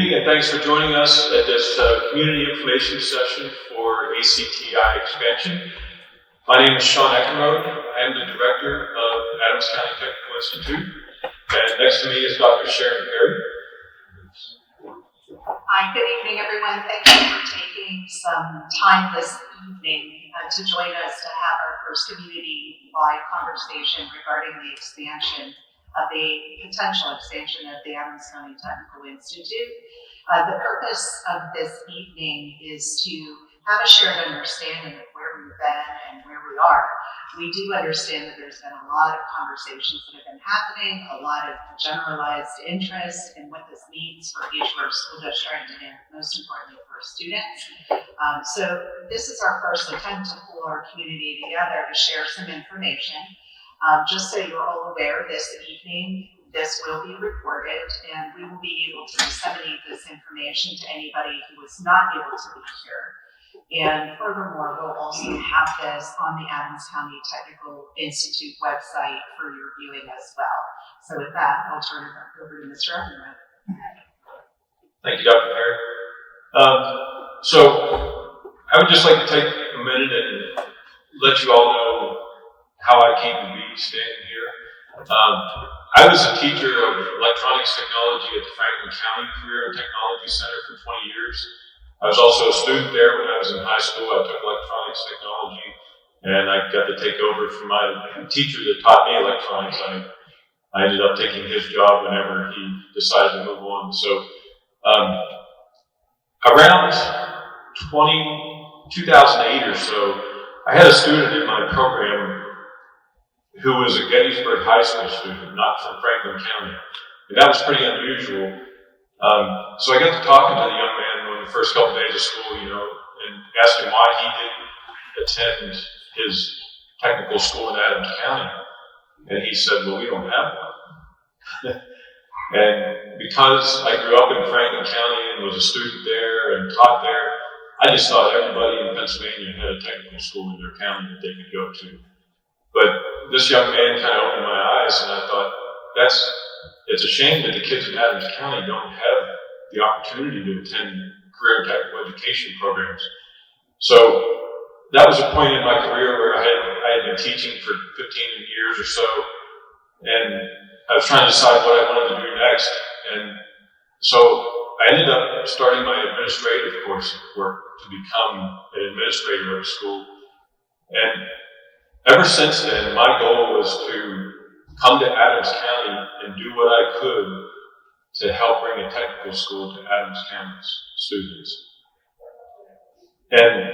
evening, and thanks for joining us at this community information session for ACTI expansion. My name is Sean Eckenrode. I am the director of Adams County Technical Institute, and next to me is Dr. Sharon Perry. Hi, good evening, everyone. Thank you for taking some time this evening to join us to have our first community-wide conversation regarding the potential expansion of the Adams County Technical Institute. The purpose of this evening is to have a shared understanding of where we've been and where we are. We do understand that there's been a lot of conversations that have been happening, a lot of generalized interest in what this means for each of our school districts and most importantly for students. So this is our first attempt to pull our community together to share some information. Just so you're all aware, this evening, this will be recorded and we will be able to disseminate this information to anybody who was not able to be here. And furthermore, we'll also have this on the Adams County Technical Institute website for your viewing as well. So with that, I'll turn it back over to Mr. Eckenrode. Thank you, Dr. Perry. So I would just like to take a minute and let you all know how I came to be standing here. I was a teacher of electronics technology at the Franklin County Career and Technology Center for 20 years. I was also a student there when I was in high school. I took electronics technology and I got to take over from my teacher that taught me electronics. I ended up taking his job whenever he decided to move on. So around 2008 or so, I had a student in my program who was a Gettysburg High School student, not from Franklin County. And that was pretty unusual. So I got to talking to the young man on the first couple of days of school, and asked him why he didn't attend his technical school in Adams County. And he said, well, we don't have one. And because I grew up in Franklin County and was a student there and taught there, I just thought everybody in Pennsylvania had a technical school in their county that they could go to. But this young man kind of opened my eyes, and I thought, it's a shame that the kids in Adams County don't have the opportunity to attend career and technical education programs. So that was a point in my career where I had been teaching for 15 years or so, and I was trying to decide what I wanted to do next. And so I ended up starting my administrative course work to become an administrator of a school. And ever since then, my goal was to come to Adams County and do what I could to help bring a technical school to Adams County's students. And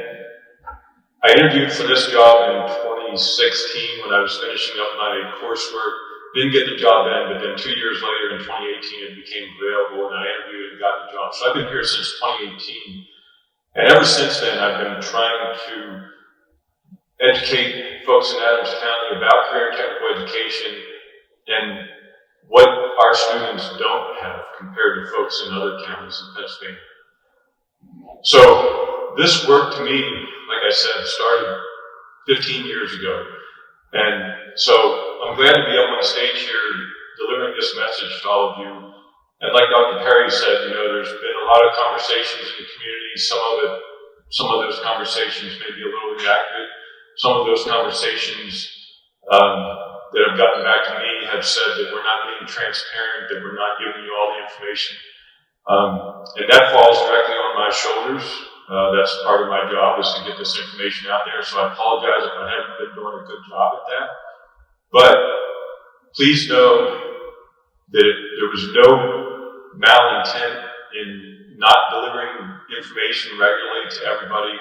I interviewed for this job in 2016 when I was finishing up my coursework. Didn't get the job then, but then 2 years later in 2018 it became available and I interviewed and got the job. So I've been here since 2018. And ever since then I've been trying to educate folks in Adams County about career and technical education and what our students don't have compared to folks in other counties in Pennsylvania. So this work to me, like I said, started 15 years ago. And so I'm glad to be up on stage here delivering this message to all of you. And like Dr. Perry said, there's been a lot of conversations in the community. Some of those conversations may be a little inaccurate. Some of those conversations that have gotten back to me have said that we're not being transparent, that we're not giving you all the information. And that falls directly on my shoulders. That's part of my job, is to get this information out there. So I apologize if I haven't been doing a good job at that. But please know that there was no malintent in not delivering information regularly to everybody.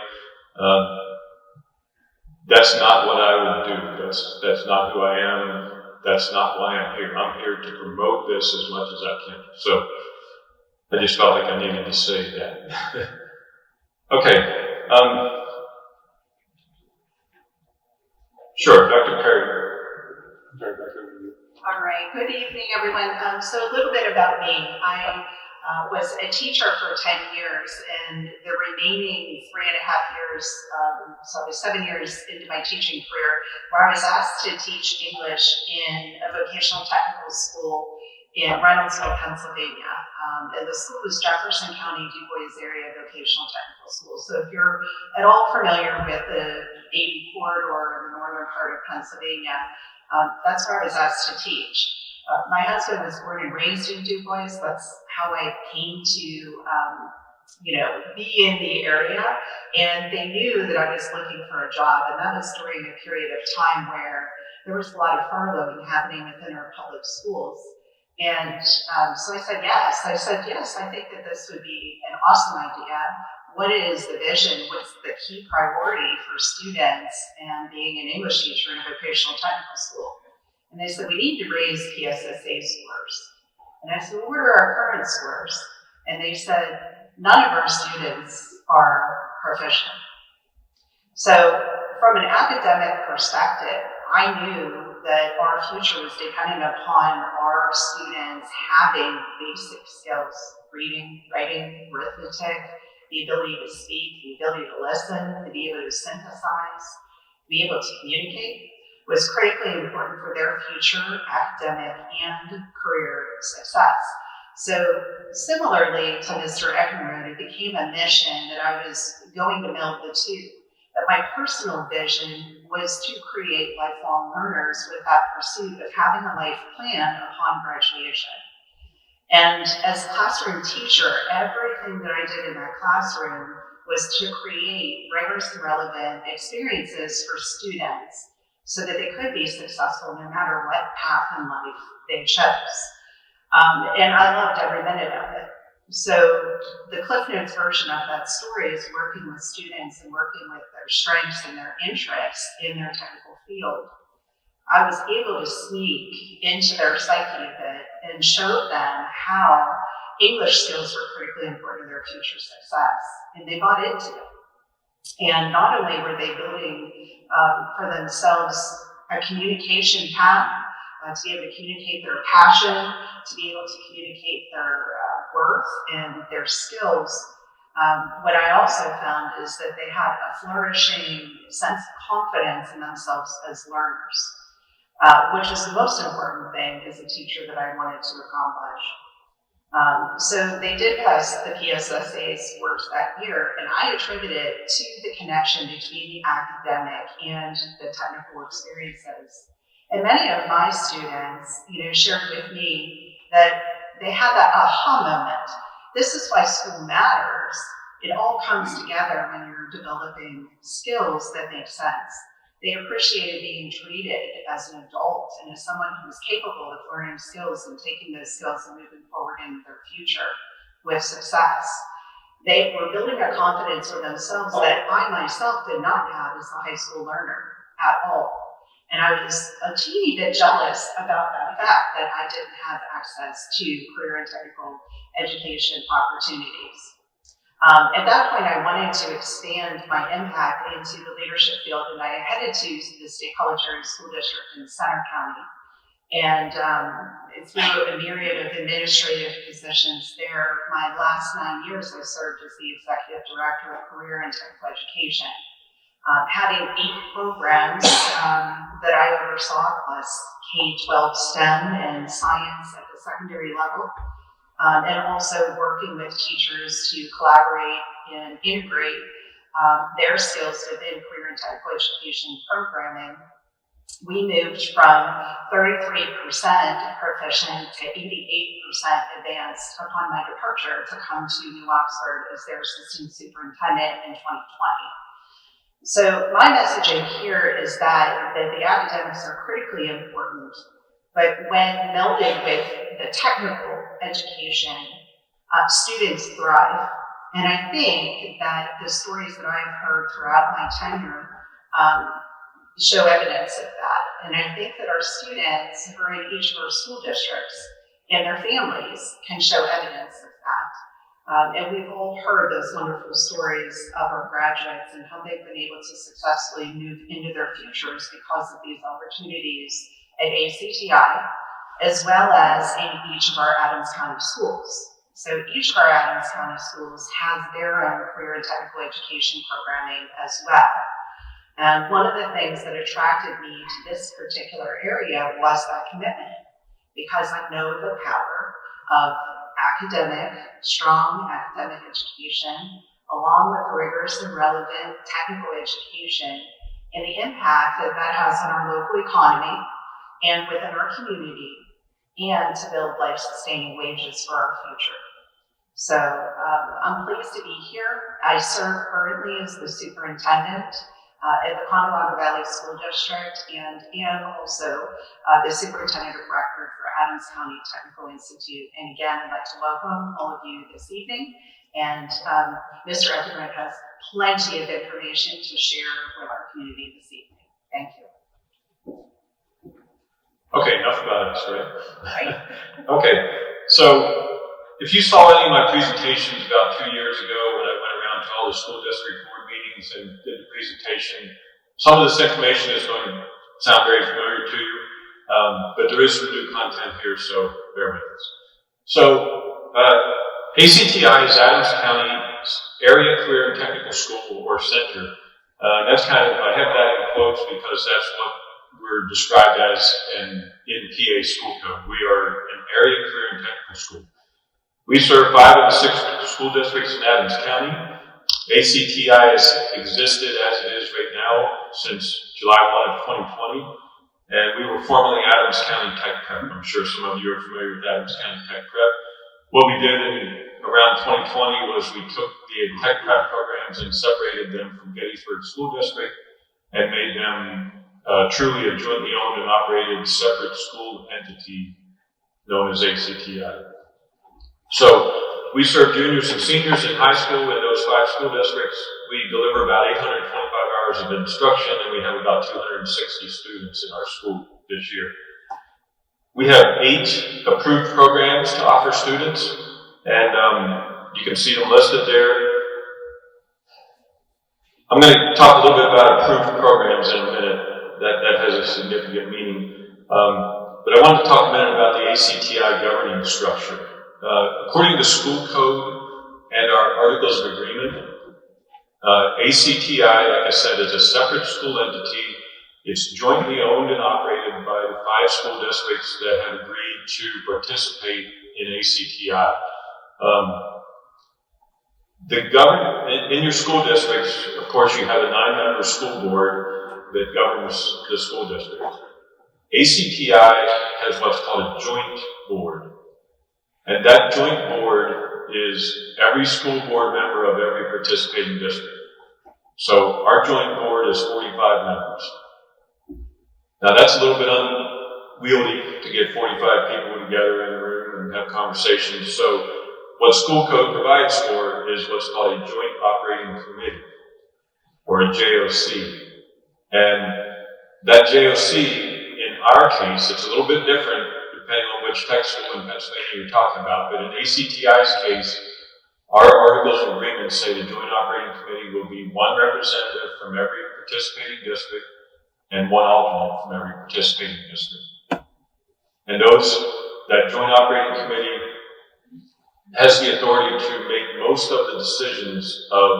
That's not what I would do. That's not who I am. That's not why I'm here. I'm here to promote this as much as I can. So I just felt like I needed to say that. Okay. Sure, Dr. Perry. All right. Good evening, everyone. So a little bit about me. I was a teacher for 10 years, and the remaining 3.5 years, so I was 7 years into my teaching career, where I was asked to teach English in a vocational technical school in Reynoldsville, Pennsylvania. And the school is Jefferson County Du Bois Area Vocational Technical School. So if you're at all familiar with the 80 corridor in the northern part of Pennsylvania, that's where I was asked to teach. My husband was born and raised in Du Bois. That's how I came to, be in the area. And they knew that I was looking for a job. And that was during a period of time where there was a lot of furloughing happening within our public schools. And so I said, yes. I think that this would be an awesome idea. What is the vision? What's the key priority for students and being an English teacher in a vocational technical school? And they said, we need to raise PSSA scores. And I said, well, what are our current scores? And they said, none of our students are proficient. So from an academic perspective, I knew that our future was dependent upon our students having basic skills, reading, writing, arithmetic, the ability to speak, the ability to listen, to be able to synthesize, to be able to communicate was critically important for their future academic and career success. So similarly to Mr. Eckenrode, it became a mission that I was going to meld the two. That my personal vision was to create lifelong learners with that pursuit of having a life plan upon graduation. And as a classroom teacher, everything that I did in that classroom was to create rigorous and relevant experiences for students so that they could be successful no matter what path in life they chose. And I loved every minute of it. So the Cliff Notes version of that story is working with students and working with their strengths and their interests in their technical field. I was able to sneak into their psyche a bit and show them how English skills were critically important to their future success, and they bought into it. And not only were they building for themselves a communication path to be able to communicate their passion, to be able to communicate their worth and their skills, what I also found is that they had a flourishing sense of confidence in themselves as learners, which was the most important thing as a teacher that I wanted to accomplish. So they did pass the PSSA scores that year, and I attribute it to the connection between the academic and the technical experiences. And many of my students, shared with me that they had that aha moment. This is why school matters. It all comes together when you're developing skills that make sense. They appreciated being treated as an adult and as someone who was capable of learning skills and taking those skills and moving forward into their future with success. They were building a confidence for themselves that I myself did not have as a high school learner at all. And I was a teeny bit jealous about that fact that I didn't have access to career and technical education opportunities. At that point, I wanted to expand my impact into the leadership field, and I headed to the State College Area School District in Center County. And through a myriad of administrative positions there, my last 9 years, I served as the Executive Director of Career and Technical Education. Having 8 programs that I oversaw, plus K-12 STEM and science at the secondary level, and also working with teachers to collaborate and integrate their skills within career and technical education programming. We moved from 33% proficient to 88% advanced upon my departure to come to New Oxford as their assistant superintendent in 2020. So my messaging here is that the academics are critically important, but when melded with the technical education, students thrive. And I think that the stories that I've heard throughout my tenure show evidence of that. And I think that our students who are in each of our school districts and their families can show evidence of that. And we've all heard those wonderful stories of our graduates and how they've been able to successfully move into their futures because of these opportunities at ACTI, as well as in each of our Adams County schools. So each of our Adams County schools has their own career and technical education programming as well. And one of the things that attracted me to this particular area was that commitment, because I know the power of strong academic education, along with rigorous and relevant technical education, and the impact that that has on our local economy and within our community, and to build life-sustaining wages for our future. So I'm pleased to be here. I serve currently as the superintendent at the Conewago Valley School District, and am also the superintendent of record for Adams County Technical Institute. And again, I'd like to welcome all of you this evening. And Mr. Etherman has plenty of information to share with our community this evening. Thank you. Okay, enough about us, right? Right. Okay, so if you saw any of my presentations about 2 years ago when I went around to all the school district board meetings and did the presentation, some of this information is going to sound very familiar to you, but there is some new content here, so bear with us. So, ACTI is Adams County's Area Career and Technical School or Center. That's kind of, I have that in quotes because that's what we're described as in PA school code. We are an Area Career and Technical School. We serve 5 of the 6 school districts in Adams County. ACTI has existed as it is right now since July 1 of 2020, and we were formerly Adams County Tech Prep. I'm sure some of you are familiar with Adams County Tech Prep. What we did in around 2020 was we took the Tech Prep programs and separated them from Gettysburg School District and made them truly a jointly owned and operated separate school entity known as ACTI. So we serve juniors and seniors in high school in those 5 school districts. We deliver about 825 hours of instruction, and we have about 260 students in our school this year. We have 8 approved programs to offer students, and you can see them listed there. I'm going to talk a little bit about approved programs in a minute. That has a significant meaning. But I wanted to talk a minute about the ACTI governing structure. According to school code and our articles of agreement, ACTI, like I said, is a separate school entity. It's jointly owned and operated by the 5 school districts that have agreed to participate in ACTI. In your school districts, of course, you have a 9-member school board that governs the school district. ACTI has what's called a joint board. And that joint board is every school board member of every participating district. So our joint board is 45 members. Now that's a little bit unwieldy to get 45 people together in a room and have conversations. So what school code provides for is what's called a joint operating committee, or a JOC. And that JOC, in our case, it's a little bit different depending on which tech school in Pennsylvania you're talking about, but in ACTI's case, our articles of agreement say the joint operating committee will be 1 representative from every participating district and 1 alternate from every participating district. And that joint operating committee has the authority to make most of the decisions of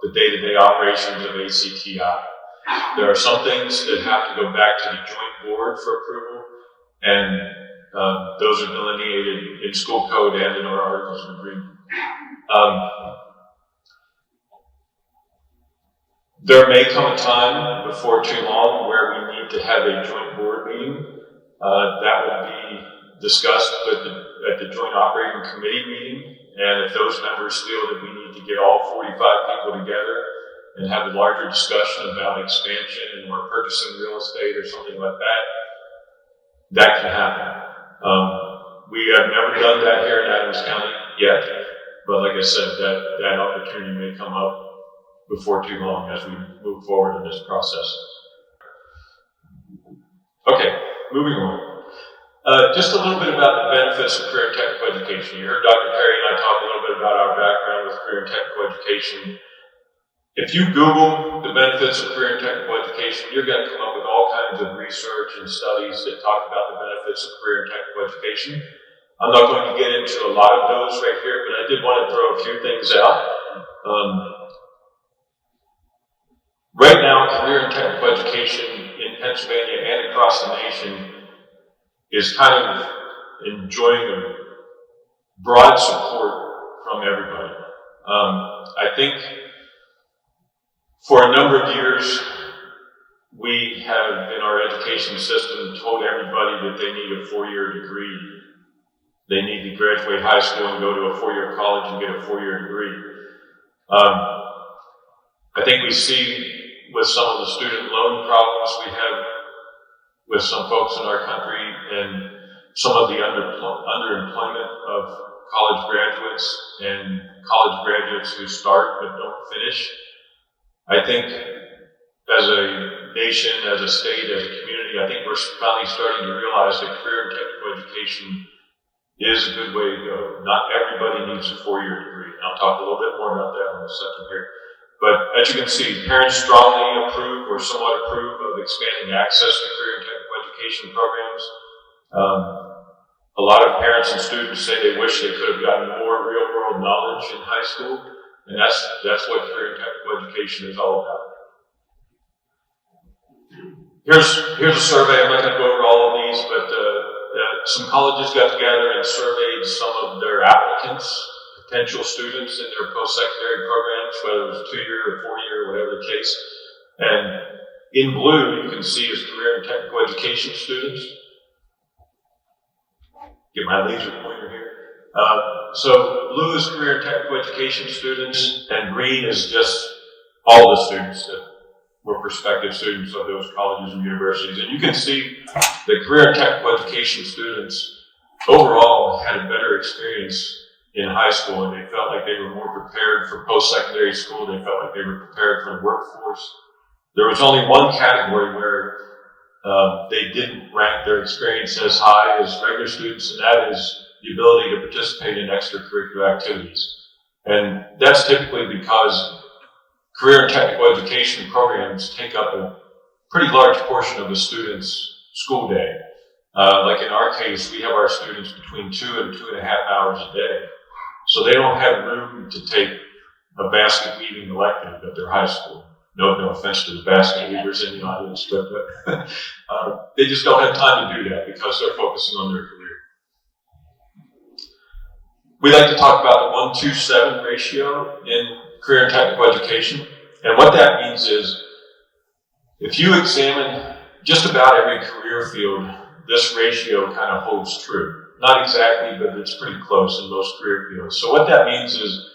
the day-to-day operations of ACTI. There are some things that have to go back to the joint board for approval, and those are delineated in school code and in our articles of agreement. There may come a time before too long where we need to have a joint board meeting. That will be discussed at the joint operating committee meeting, and if those members feel that we need to get all 45 people together and have a larger discussion about expansion or purchasing real estate or something like that, that can happen. We have never done that here in Adams County yet, but like I said, that opportunity may come up before too long as we move forward in this process. Okay, moving on. Just a little bit about the benefits of career and technical education. You heard Dr. Perry and I talk a little bit about our background with career and technical education. If you Google the benefits of career and technical education, you're going to come up with all kinds of research and studies that talk about the benefits of career and technical education. I'm not going to get into a lot of those right here, but I did want to throw a few things out. Right now, career and technical education in Pennsylvania and across the nation is kind of enjoying a broad support from everybody. I think for a number of years, we have in our education system told everybody that they need a 4-year degree. They need to graduate high school and go to a 4-year college and get a 4-year degree. I think we see with some of the student loan problems we have with some folks in our country and some of the underemployment of college graduates and college graduates who start but don't finish. I think as a nation, as a state, as a community, I think we're finally starting to realize that career and technical education is a good way to go. Not everybody needs a 4-year degree. And I'll talk a little bit more about that in a second here. But as you can see, parents strongly approve or somewhat approve of expanding access to career and technical education programs. A lot of parents and students say they wish they could have gotten more real-world knowledge in high school, and that's what career and technical education is all about. Here's a survey. I'm not going to go over all of these, but some colleges got together and surveyed some of their applicants, potential students in their post-secondary programs, whether it was 2-year or 4-year, whatever the case. And in blue, you can see is career and technical education students. Get my laser pointer here. So blue is career and technical education students, and green is just all the students that were prospective students of those colleges and universities. And you can see the career and technical education students overall had a better experience in high school, and they felt like they were more prepared for post-secondary school. They felt like they were prepared for the workforce. There was only one category where they didn't rank their experience as high as regular students, and that is the ability to participate in extracurricular activities. And that's typically because career and technical education programs take up a pretty large portion of a student's school day. Like in our case, we have our students between 2 and 2.5 hours a day. So they don't have room to take a basket weaving elective at their high school. No offense to the basket weavers in the audience, but they just don't have time to do that because they're focusing on their career. We like to talk about the 1-2-7 ratio in career and technical education. And what that means is, if you examine just about every career field, this ratio kind of holds true. Not exactly, but it's pretty close in most career fields. So what that means is,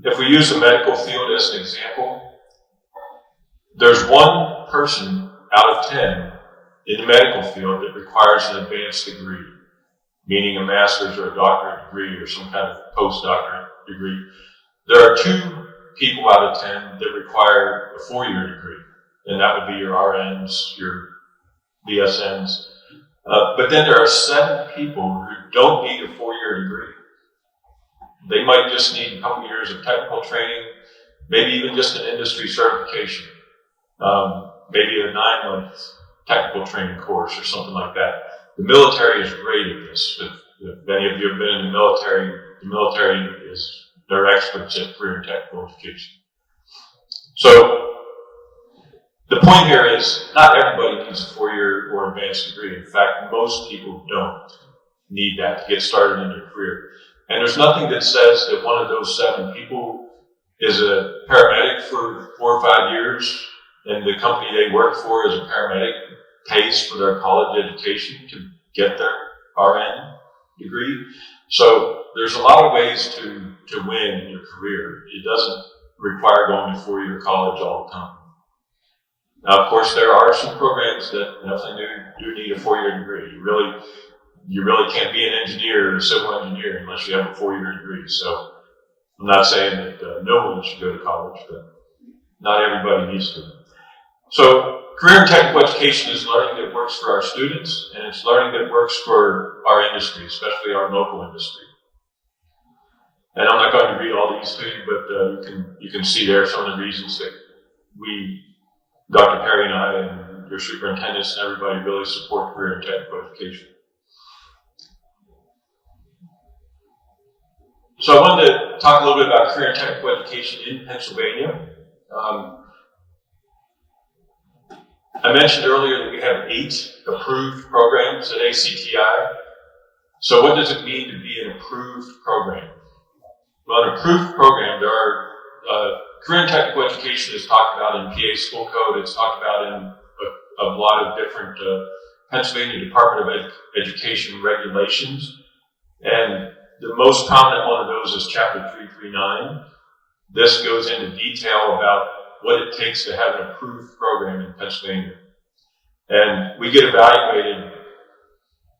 if we use the medical field as an example, there's one person out of 10 in the medical field that requires an advanced degree, meaning a master's or a doctorate degree or some kind of postdoctorate degree. There are 2 people out of 10 that require a 4-year degree, and that would be your RNs, your BSNs. But then there are 7 people who don't need a 4-year degree. They might just need a couple years of technical training, maybe even just an industry certification, maybe a 9-month technical training course or something like that. The military is great at this. If any of you have been in the military they're experts at career and technical education. So the point here is not everybody needs a 4-year or advanced degree. In fact, most people don't need that to get started in their career. And there's nothing that says that one of those 7 people is a paramedic for 4 or 5 years, and the company they work for as a paramedic pays for their college education to get their RN degree. So there's a lot of ways to win in your career. It doesn't require going to 4-year college all the time. Now, of course, there are some programs that definitely do need a 4-year degree. You really can't be an engineer or a civil engineer unless you have a 4-year degree. So I'm not saying that no one should go to college, but not everybody needs to. So career and technical education is learning that works for our students, and it's learning that works for our industry, especially our local industry. And I'm not going to read all these to you, but you can see there some of the reasons that we, Dr. Perry and I, and your superintendents and everybody really support career and technical education. So I wanted to talk a little bit about career and technical education in Pennsylvania. I mentioned earlier that we have 8 approved programs at ACTI. So what does it mean to be an approved program? Well, an approved program, there are, career and technical education is talked about in PA school code. It's talked about in a lot of different Pennsylvania Department of Education regulations. And the most prominent one of those is Chapter 339. This goes into detail about what it takes to have an approved program in Pennsylvania. And we get evaluated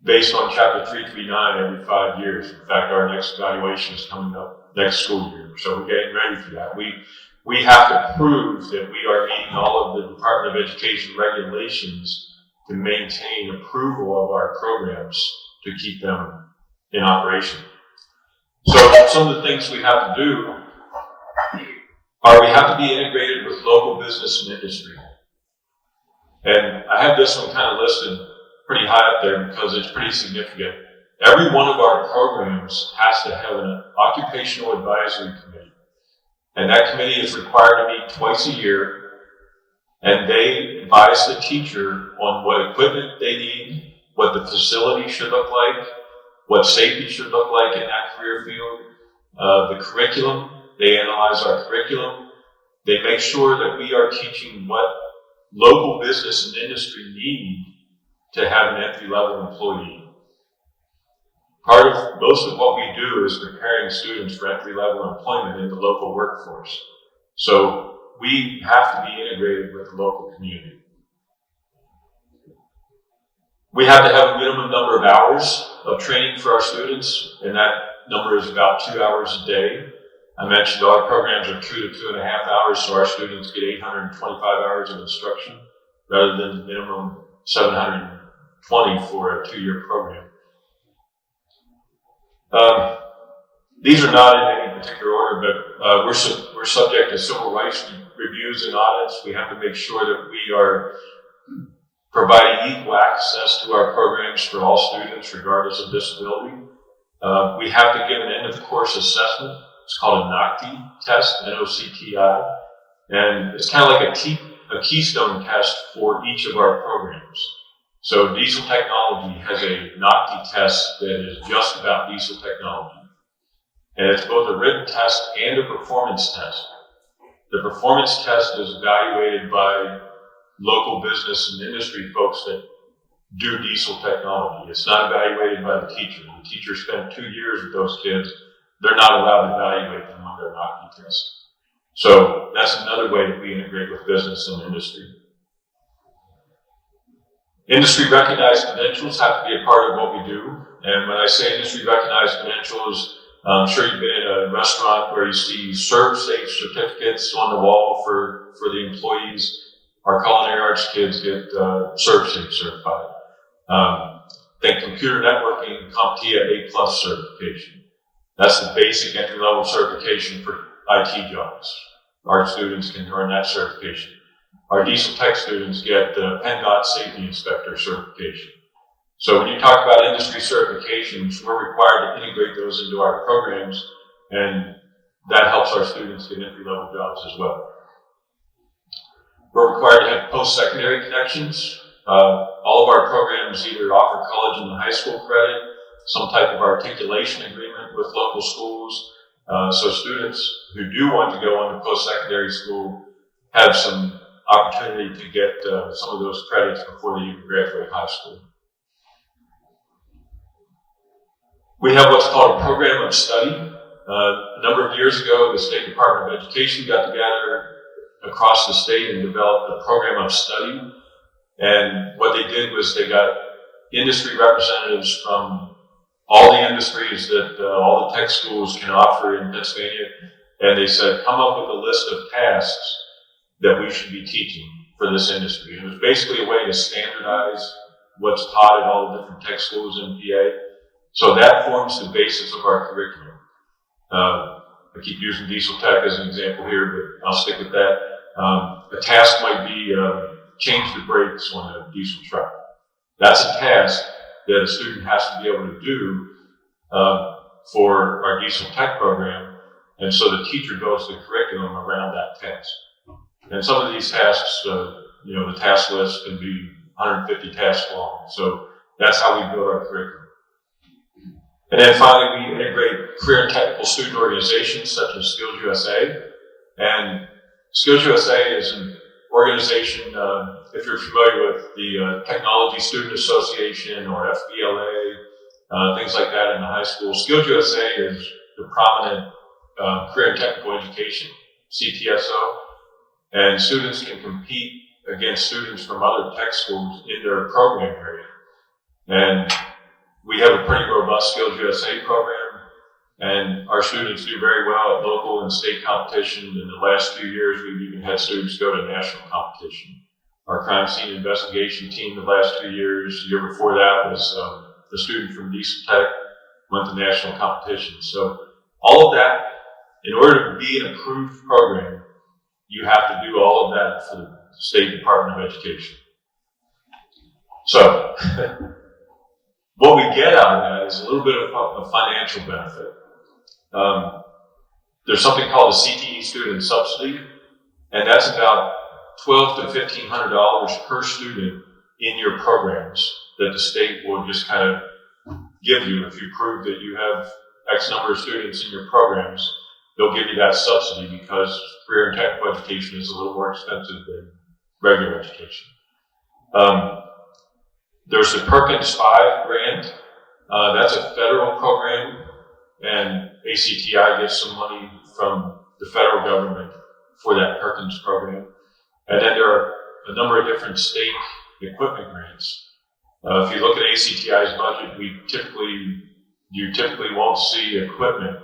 based on Chapter 339 every 5 years. In fact, our next evaluation is coming up next school year, so we're getting ready for that. We have to prove that we are meeting all of the Department of Education regulations to maintain approval of our programs to keep them in operation. So some of the things we have to do are we have to be integrated with local business and industry. And I have this one kind of listed pretty high up there because it's pretty significant. Every one of our programs has to have an occupational advisory committee. And that committee is required to meet twice a year, and they advise the teacher on what equipment they need, what the facility should look like, what safety should look like in that career field, the curriculum. They analyze our curriculum. They make sure that we are teaching what local business and industry need to have an entry-level employee. Most of what we do is preparing students for entry-level employment in the local workforce. So we have to be integrated with the local community. We have to have a minimum number of hours of training for our students, and that number is about 2 hours a day. I mentioned our programs are 2 to 2.5 hours, so our students get 825 hours of instruction rather than the minimum 720 for a 2-year program. These are not in any particular order, but we're subject to civil rights reviews and audits. We have to make sure that we are providing equal access to our programs for all students, regardless of disability. We have to give an end-of-course assessment. It's called a NOCTI test, N-O-C-T-I, and it's kind of like a keystone test for each of our programs. So diesel technology has a NOCTI test that is just about diesel technology. And it's both a written test and a performance test. The performance test is evaluated by local business and industry folks that do diesel technology. It's not evaluated by the teacher. The teacher spent 2 years with those kids. They're not allowed to evaluate them on their NOCTI test. So that's another way that we integrate with business and industry. Industry recognized credentials have to be a part of what we do. And when I say industry recognized credentials, I'm sure you've been in a restaurant where you see ServSafe certificates on the wall for the employees. Our culinary arts kids get ServSafe certified. Think computer networking, CompTIA A+ certification. That's the basic entry-level certification for IT jobs. Our students can earn that certification. Our diesel tech students get the PennDOT Safety Inspector certification. So when you talk about industry certifications, we're required to integrate those into our programs, and that helps our students get entry-level jobs as well. We're required to have post-secondary connections. All of our programs either offer college and high school credit, some type of articulation agreement with local schools. So students who do want to go on to post-secondary school have some opportunity to get some of those credits before they even graduate high school. We have what's called a program of study. A number of years ago, the State Department of Education got together across the state and developed a program of study. And what they did was they got industry representatives from all the industries that all the tech schools can offer in Pennsylvania, and they said, come up with a list of tasks that we should be teaching for this industry. And it was basically a way to standardize what's taught at all the different tech schools in PA. So that forms the basis of our curriculum. I keep using diesel tech as an example here, but I'll stick with that. A task might be change the brakes on a diesel truck. That's a task that a student has to be able to do for our diesel tech program, and so the teacher builds the curriculum around that task. And some of these tasks, the task list can be 150 tasks long. So that's how we build our curriculum. And then finally, we integrate career and technical student organizations such as Skills USA. And Skills USA is an organization, if you're familiar with the Technology Student Association or FBLA, things like that in the high school. Skills USA is the prominent career and technical education, CTSO, and students can compete against students from other tech schools in their program area. And we have a pretty robust Skills USA program, and our students do very well at local and state competitions. In the last few years, we've even had students go to national competition. Our crime scene investigation team the last 2 years, the year before that was a student from Diesel Tech, went to national competition. So all of that, in order to be an approved program, you have to do all of that for the State Department of Education. So, what we get out of that is a little bit of a financial benefit. There's something called a CTE student subsidy, and that's about $1,200 to $1,500 per student in your programs that the state will just kind of give you. If you prove that you have X number of students in your programs, they'll give you that subsidy because career and technical education is a little more expensive than regular education. There's the Perkins 5 grant. That's a federal program, and ACTI gets some money from the federal government for that Perkins program. And then there are a number of different state equipment grants. If you look at ACTI's budget, you typically won't see equipment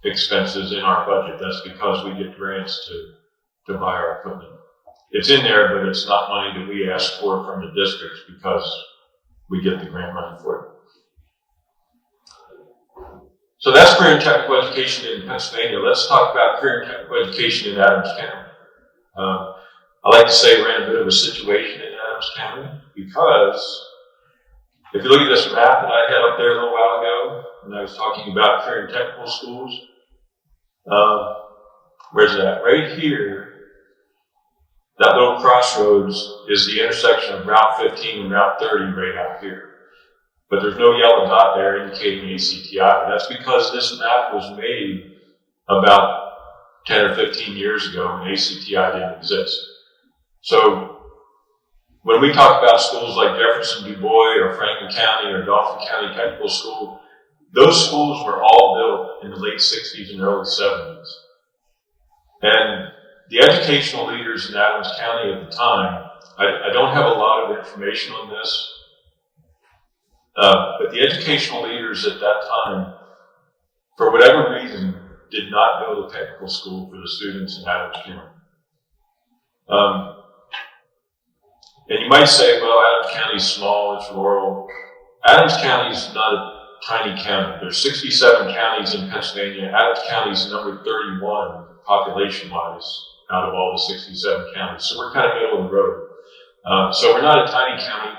expenses in our budget. That's because we get grants to buy our equipment. It's in there, but it's not money that we ask for from the districts because we get the grant money for it. So that's career and technical education in Pennsylvania. Let's talk about career and technical education in Adams County. I like to say we're in a bit of a situation in Adams County because if you look at this map that I had up there a little while ago, when I was talking about career and technical schools, where's that? Right here, that little crossroads is the intersection of Route 15 and Route 30 right out here. But there's no yellow dot there indicating ACTI. That's because this map was made about 10 or 15 years ago when ACTI didn't exist. So when we talk about schools like Jefferson Du Bois or Franklin County or Dauphin County Technical School, those schools were all built in the late 60s and early 70s. And the educational leaders in Adams County at the time, I don't have a lot of information on this, but the educational leaders at that time, for whatever reason, did not build a technical school for the students in Adams County. And you might say, well, Adams County is small, it's rural. Adams County is not a tiny county. There's 67 counties in Pennsylvania. Adams County is number 31 population-wise out of all the 67 counties. So we're kind of middle of the road. So we're not a tiny county.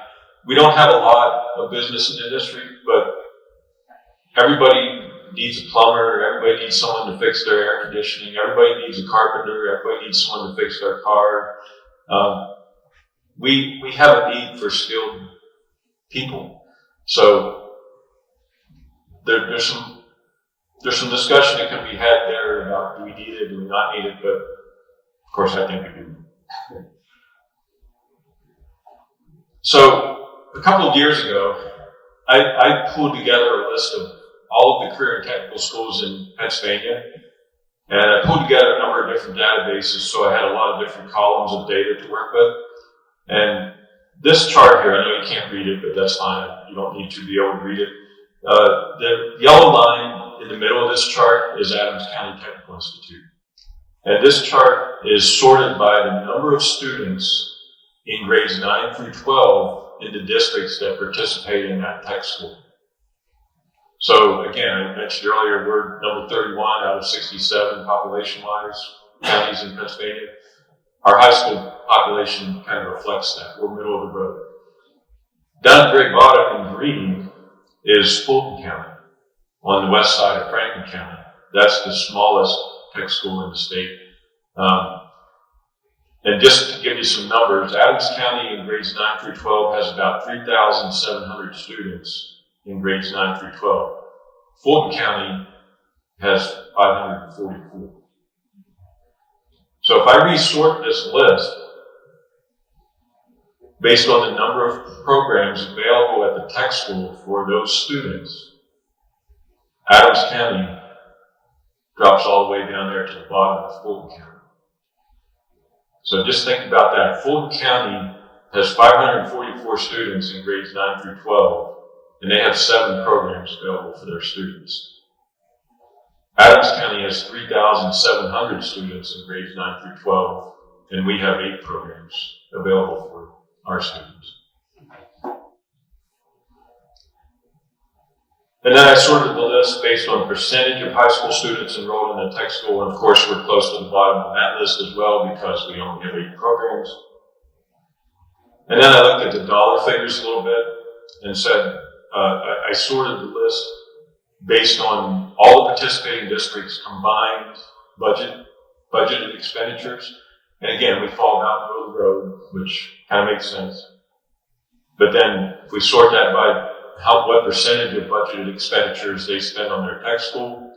We don't have a lot of business and industry, but everybody needs a plumber, everybody needs someone to fix their air conditioning, everybody needs a carpenter, everybody needs someone to fix their car. We have a need for skilled people. So there's some discussion that can be had there about do we need it, do we not need it, but of course I think we do. So a couple of years ago, I pulled together a list of all of the career and technical schools in Pennsylvania, and I pulled together a number of different databases, so I had a lot of different columns of data to work with. And this chart here, I know you can't read it, but that's fine. You don't need to be able to read it. The yellow line in the middle of this chart is Adams County Technical Institute. And this chart is sorted by the number of students in grades 9 through 12 in the districts that participate in that tech school. So again, I mentioned earlier, we're number 31 out of 67 population-wise counties in Pennsylvania. Our high school population kind of reflects that. We're middle of the road. Down at the very bottom in green is Fulton County on the west side of Franklin County. That's the smallest tech school in the state. And just to give you some numbers, Adams County in grades 9 through 12 has about 3,700 students in grades 9 through 12. Fulton County has 544. So if I resort this list based on the number of programs available at the tech school for those students, Adams County drops all the way down there to the bottom of Fulton County. So just think about that. Fulton County has 544 students in grades 9 through 12, and they have 7 programs available for their students. Adams County has 3,700 students in grades 9 through 12, and we have 8 programs available for our students. And then I sorted the list based on percentage of high school students enrolled in the tech school, and of course we're close to the bottom of that list as well because we only have 8 programs. And then I looked at the dollar figures a little bit and said, I sorted the list based on all the participating districts' combined budgeted expenditures. And again, we fall down the middle of the road, which kind of makes sense. But then if we sort that by what percentage of budgeted expenditures they spend on their tech school,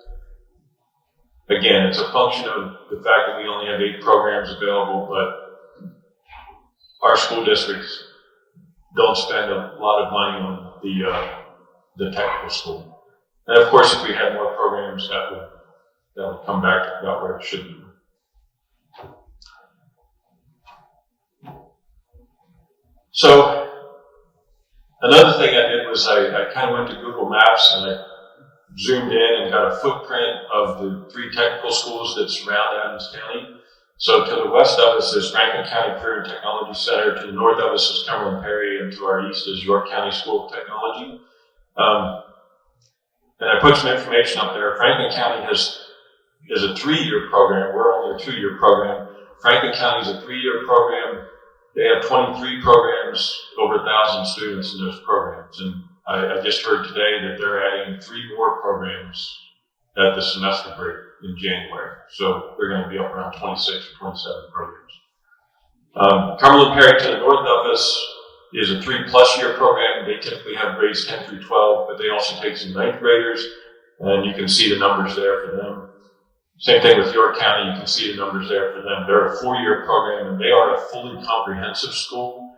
again, it's a function of the fact that we only have 8 programs available, but our school districts don't spend a lot of money on the technical school. And of course, if we had more programs, that would come back to about where it should be. So another thing I did was I kind of went to Google Maps and I zoomed in and got a footprint of the 3 technical schools that surround Adams County. So to the west of us is Franklin County Career and Technology Center, to the north of us is Cumberland Perry, and to our east is York County School of Technology. And I put some information up there. Franklin County is a 3-year program. We're only a 2-year program. Franklin County is a 3-year program. They have 23 programs, over 1,000 students in those programs. And I just heard today that they're adding 3 more programs at the semester break in January. So they're going to be up around 26 or 27 programs. Cumberland Perry to the north of us is a 3+ year program. They typically have grades 10 through 12, but they also take some 9th graders, and you can see the numbers there for them. Same thing with York County, you can see the numbers there for them. They're a 4-year program, and they are a fully comprehensive school,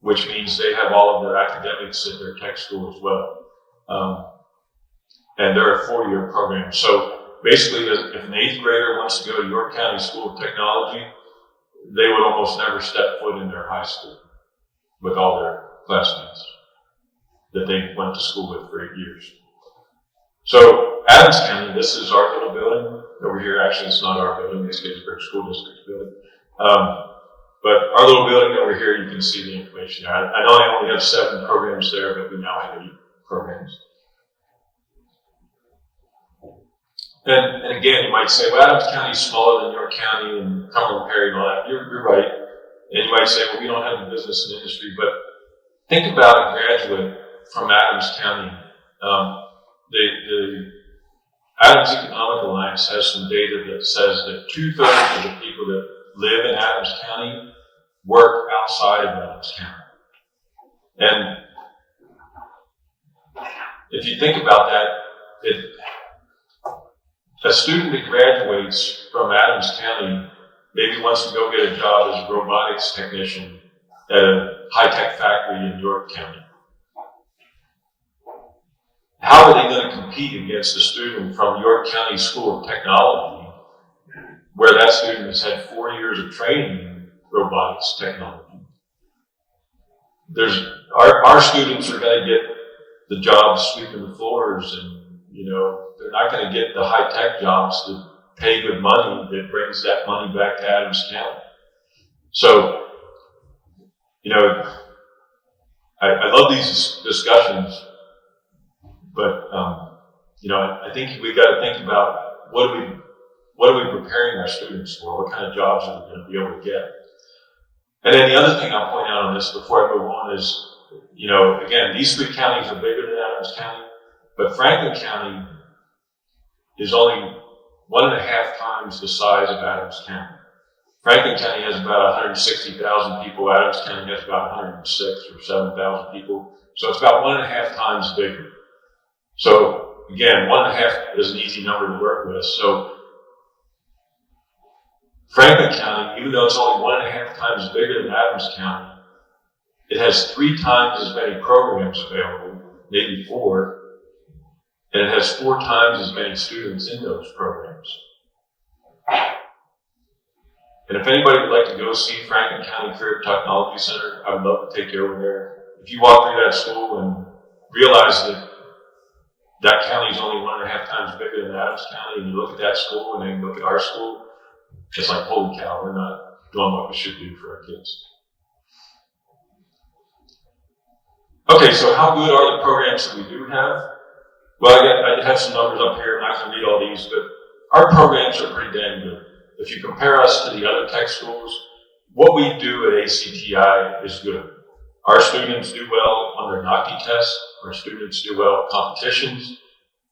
which means they have all of their academics at their tech school as well. And they're a 4-year program. So basically, if an 8th grader wants to go to York County School of Technology, they would almost never step foot in their high school with all their classmates that they went to school with for 8 years. So Adams County, this is our little building over here. Actually, it's not our building, it's Gettysburg School District's building. But our little building over here, you can see the information there. I know I only have 7 programs there, but we now have 8 programs. And again, you might say, well, Adams County is smaller than York County and Cumberland Perry and all that. You're right. And you might say, well, we don't have the business and industry, but think about a graduate from Adams County. The Adams Economic Alliance has some data that says that 2/3 of the people that live in Adams County work outside of Adams County. And if you think about that, a student that graduates from Adams County maybe wants to go get a job as a robotics technician at a high-tech factory in York County. How are they going to compete against a student from York County School of Technology, where that student has had 4 years of training in robotics technology? Our students are going to get the jobs sweeping the floors, and they're not going to get the high-tech jobs that pay good money that brings that money back to Adams County. So, I love these discussions, but I think we've got to think about what are we preparing our students for? What kind of jobs are they going to be able to get? And then the other thing I'll point out on this before I move on is, again, these 3 counties are bigger than Adams County, but Franklin County is only 1.5 times the size of Adams County. Franklin County has about 160,000 people. Adams County has about 106 or 7,000 people. So it's about 1.5 times bigger. So, again, 1.5 is an easy number to work with. So Franklin County, even though it's only 1.5 times bigger than Adams County, it has 3 times as many programs available, maybe 4, and it has 4 times as many students in those programs. And if anybody would like to go see Franklin County Career Technology Center, I would love to take you over there. If you walk through that school and realize that that county is only 1.5 times bigger than Adams County, and you look at that school and then you look at our school, it's like, holy cow, we're not doing what we should do for our kids. Okay, so how good are the programs that we do have? Well, I have some numbers up here. I'm not going to read all these, but our programs are pretty damn good. If you compare us to the other tech schools, what we do at ACTI is good. Our students do well on their NACTI tests. Our students do well at competitions.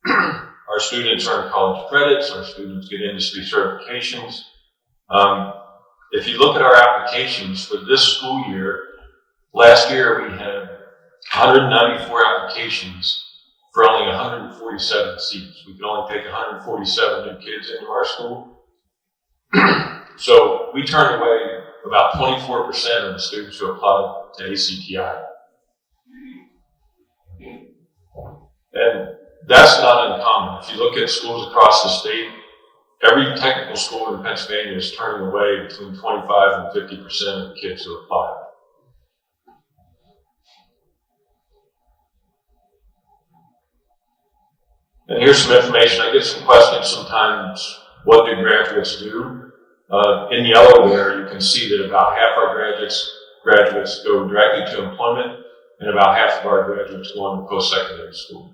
Our students earn college credits. Our students get industry certifications. If you look at our applications for this school year, last year we had 194 applications for only 147 seats. We could only take 147 new kids into our school. So we turned away about 24% of the students who applied to ACTI. And that's not uncommon. If you look at schools across the state, every technical school in Pennsylvania is turning away between 25 and 50% of the kids who apply. And here's some information. I get some questions sometimes. What do graduates do? In yellow there, you can see that about half our graduates go directly to employment, and about half of our graduates go on to post-secondary school.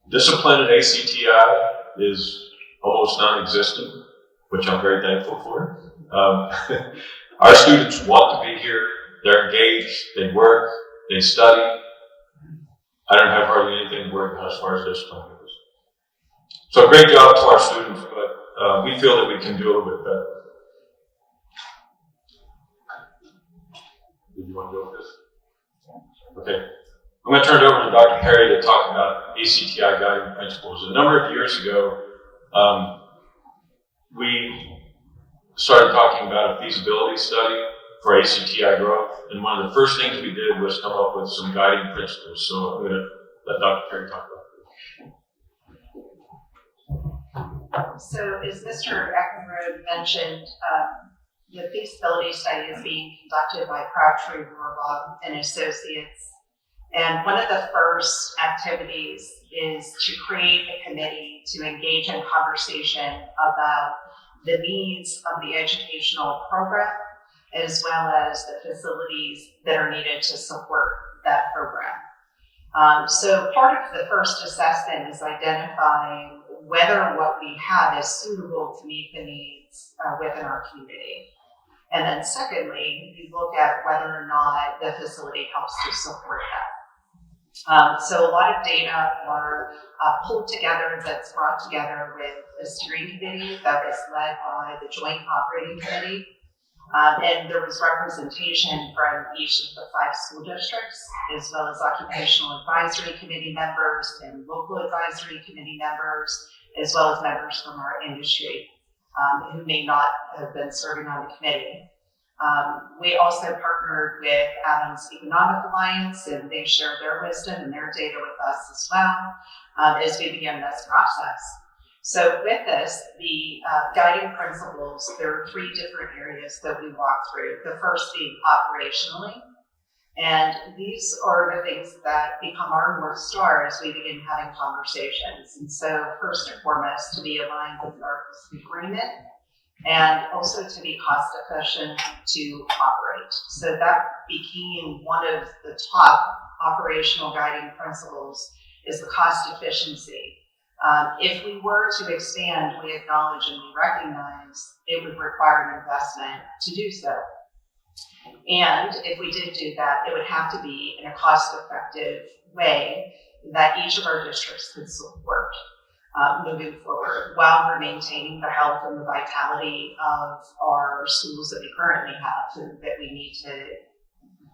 Discipline at ACTI is almost non-existent, which I'm very thankful for. Our students want to be here. They're engaged. They work. They study. I don't have hardly anything to worry about as far as discipline goes. So great job to our students, but we feel that we can do a little bit better. Did you want to go with this? Okay. I'm going to turn it over to Dr. Perry to talk about ACTI guiding principles. A number of years ago, we started talking about a feasibility study for ACTI growth, and one of the first things we did was come up with some guiding principles. So I'm going to let Dr. Perry talk about this. So as Mr. Eckenrode mentioned, the feasibility study is being conducted by Crabtree Rohrbaugh and Associates. And one of the first activities is to create a committee to engage in conversation about the needs of the educational program, as well as the facilities that are needed to support that program. So part of the first assessment is identifying whether what we have is suitable to meet the needs within our community. And then secondly, we look at whether or not the facility helps to support that. So a lot of data are pulled together, that's brought together with a steering committee that was led by the Joint Operating Committee. And there was representation from each of the 5 school districts, as well as occupational advisory committee members and local advisory committee members, as well as members from our industry who may not have been serving on the committee. We also partnered with Adams Economic Alliance, and they shared their wisdom and their data with us as well as we began this process. So with this, the guiding principles, there are 3 different areas that we walk through. The first being operationally, and these are the things that become our North Star as we begin having conversations. And so first and foremost, to be aligned with our agreement, and also to be cost efficient to operate. So that became one of the top operational guiding principles, is the cost efficiency. If we were to expand, we acknowledge and we recognize it would require an investment to do so. And if we did do that, it would have to be in a cost-effective way that each of our districts could support moving forward, while we're maintaining the health and the vitality of our schools that we currently have and that we need to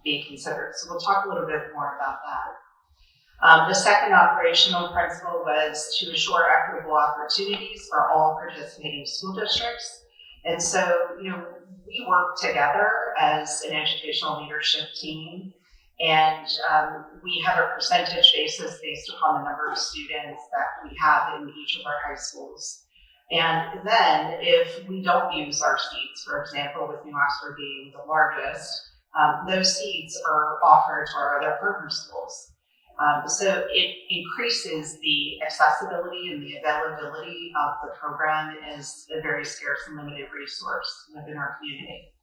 be considered. So we'll talk a little bit more about that. The second operational principle was to ensure equitable opportunities for all participating school districts. And so, we work together as an educational leadership team, and we have a percentage basis based upon the number of students that we have in each of our high schools. And then if we don't use our seats, for example, with New Oxford being the largest, those seats are offered to our other partner schools. So it increases the accessibility and the availability of the program as a very scarce and limited resource within our community.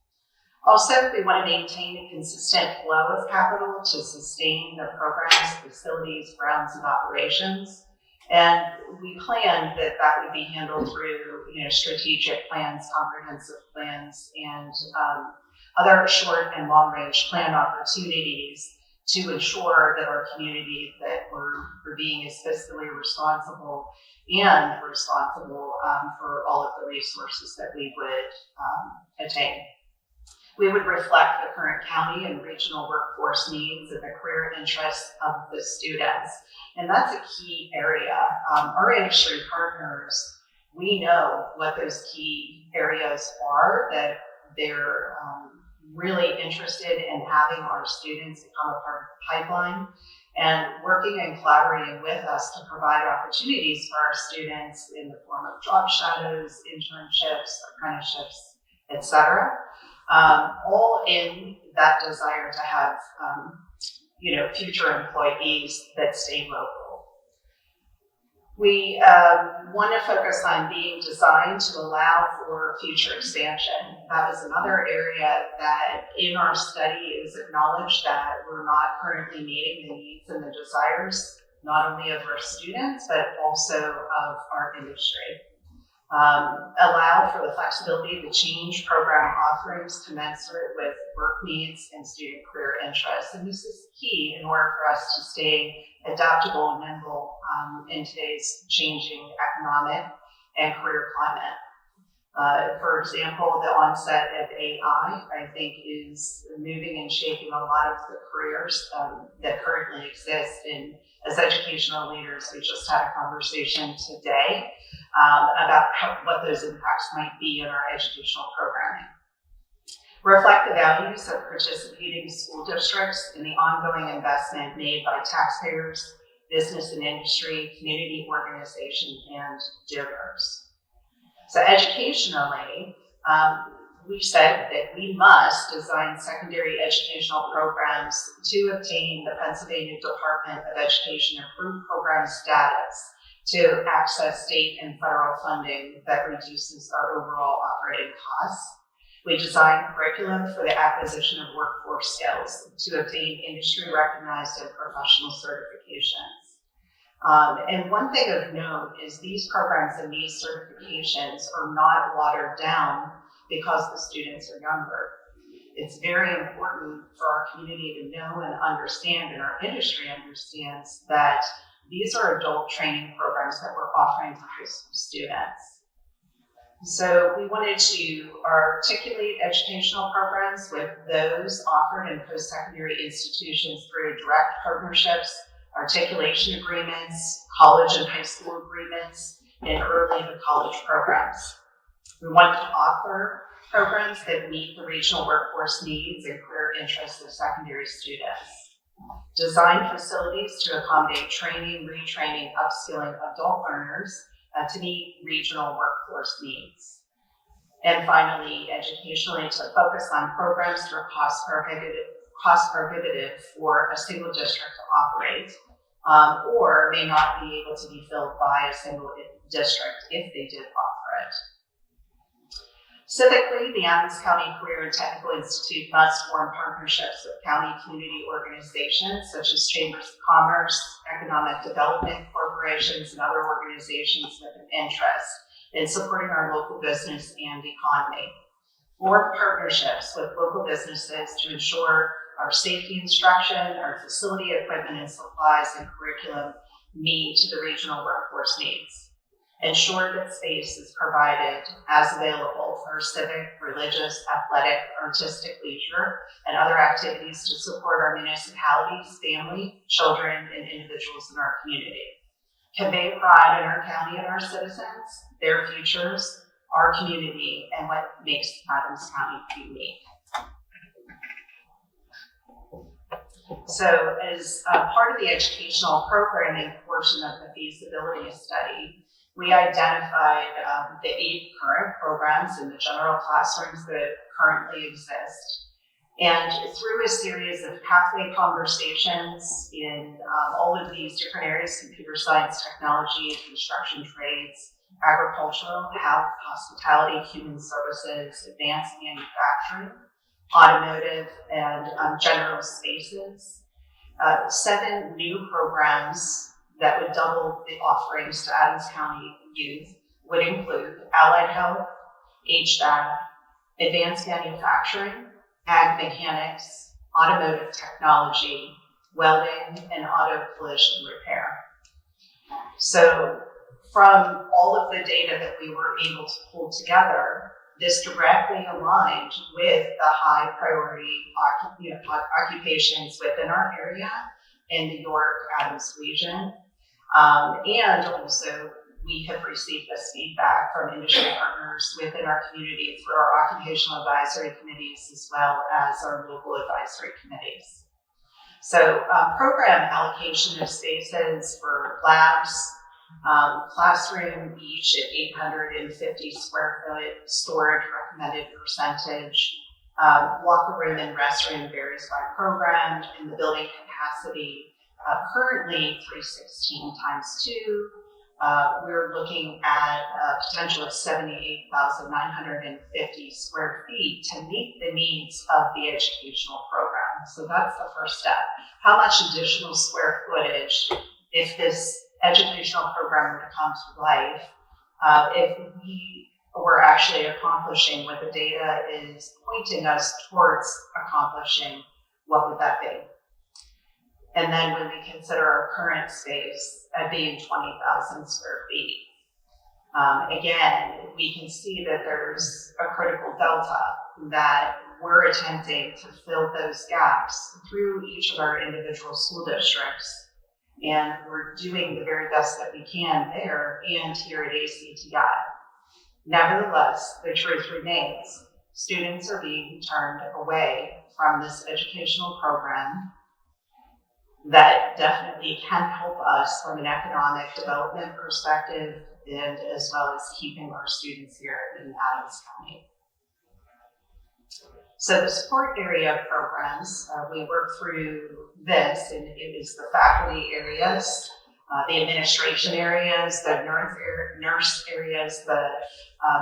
Also, we want to maintain a consistent flow of capital to sustain the program's facilities, grounds, and operations. And we planned that would be handled through strategic plans, comprehensive plans, and other short and long-range plan opportunities to ensure that our community, that we're being as fiscally responsible and responsible for all of the resources that we would attain. We would reflect the current county and regional workforce needs and the career interests of the students. And that's a key area. Our industry partners, we know what those key areas are, that they're really interested in having our students become a part of the pipeline and working and collaborating with us to provide opportunities for our students in the form of job shadows, internships, apprenticeships, etc. All in that desire to have future employees that stay local. We want to focus on being designed to allow for future expansion. That is another area that in our study is acknowledged that we're not currently meeting the needs and the desires, not only of our students, but also of our industry. Allow for the flexibility to change program offerings commensurate with work needs and student career interests. And this is key in order for us to stay adaptable and nimble in today's changing economic and career climate. For example, the onset of AI, I think, is moving and shaping a lot of the careers that currently exist. And as educational leaders, we just had a conversation today about what those impacts might be in our educational programming. Reflect the values of participating school districts and the ongoing investment made by taxpayers, business and industry, community organizations, and donors. So educationally, we said that we must design secondary educational programs to obtain the Pennsylvania Department of Education approved program status to access state and federal funding that reduces our overall operating costs. We design curriculum for the acquisition of workforce skills to obtain industry recognized and professional certifications. And one thing of note is these programs and these certifications are not watered down because the students are younger. It's very important for our community to know and understand, and our industry understands, that these are adult training programs that we're offering to high school students. So we wanted to articulate educational programs with those offered in post-secondary institutions through direct partnerships, articulation agreements, college and high school agreements, and early to college programs. We want to offer programs that meet the regional workforce needs and career interests of secondary students. Design facilities to accommodate training, retraining, upskilling adult learners to meet regional workforce needs. And finally, educationally, to focus on programs that are cost prohibitive for a single district to operate, or may not be able to be filled by a single district if they did offer it. Civically, the Adams County Career and Technical Institute must form partnerships with county community organizations such as chambers of commerce, economic development corporations, and other organizations with an interest in supporting our local business and economy. Form partnerships with local businesses to ensure our safety instruction, our facility equipment and supplies, and curriculum meet the regional workforce needs. ensure that space is provided as available for civic, religious, athletic, artistic leisure, and other activities to support our municipalities, family, children, and individuals in our community. Convey pride in our county and our citizens, their futures, our community, and what makes Adams County unique. So as part of the educational programming portion of the feasibility study, we identified the 8 current programs in the general classrooms that currently exist. And through a series of pathway conversations in all of these different areas, computer science, technology, construction trades, agricultural, health, hospitality, human services, advanced manufacturing, automotive, and general spaces, 7 new programs that would double the offerings to Adams County youth would include allied health, HVAC, advanced manufacturing, ag mechanics, automotive technology, welding, and auto collision repair. So from all of the data that we were able to pull together, this directly aligned with the high priority occupations within our area in the York Adams region. And also we have received this feedback from industry partners within our community through our occupational advisory committees as well as our local advisory committees. So program allocation of spaces for labs, classroom each at 850 square foot, storage recommended percentage, locker room and restroom varies by program, and the building capacity currently 316 times 2. We're looking at a potential of 78,950 square feet to meet the needs of the educational program. So that's the first step. How much additional square footage, if this educational program were to come to life, if we were actually accomplishing what the data is pointing us towards accomplishing, what would that be? And then when we consider our current space at being 20,000 square feet, again, we can see that there's a critical delta that we're attempting to fill those gaps through each of our individual school districts. And we're doing the very best that we can there and here at ACTI. Nevertheless, the truth remains, students are being turned away from this educational program that definitely can help us from an economic development perspective and as well as keeping our students here in Adams County. So the support area programs, we worked through this, and it is the faculty areas, the administration areas, the nurse areas, the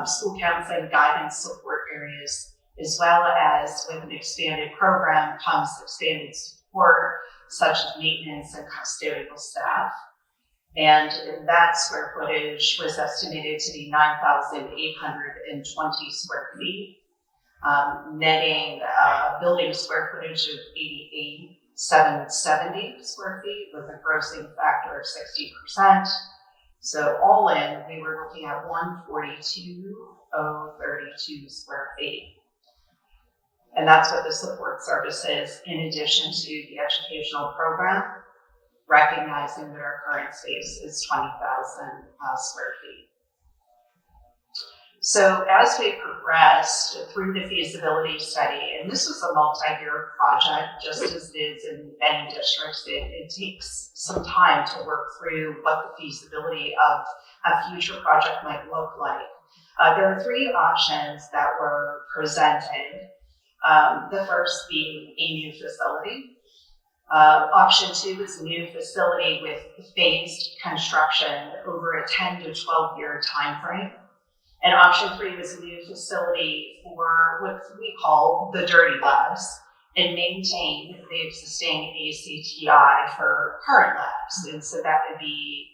school counseling guidance support areas, as well as with an expanded program comes expanded support such as maintenance and custodial staff. And that square footage was estimated to be 9,820 square feet, netting building square footage of 88,770 square feet with a grossing factor of 60%. So all in, we were looking at 142,032 square feet. And that's what the support services, in addition to the educational program, recognizing that our current space is 20,000 square feet. So as we progressed through the feasibility study, and this was a multi-year project, just as it is in many districts, it takes some time to work through what the feasibility of a future project might look like. There are 3 options that were presented. The first being a new facility. Option 2 is a new facility with phased construction over a 10 to 12 year time frame. And option 3 was a new facility for what we call the dirty labs and maintain the existing ACTI for current labs. And so that would be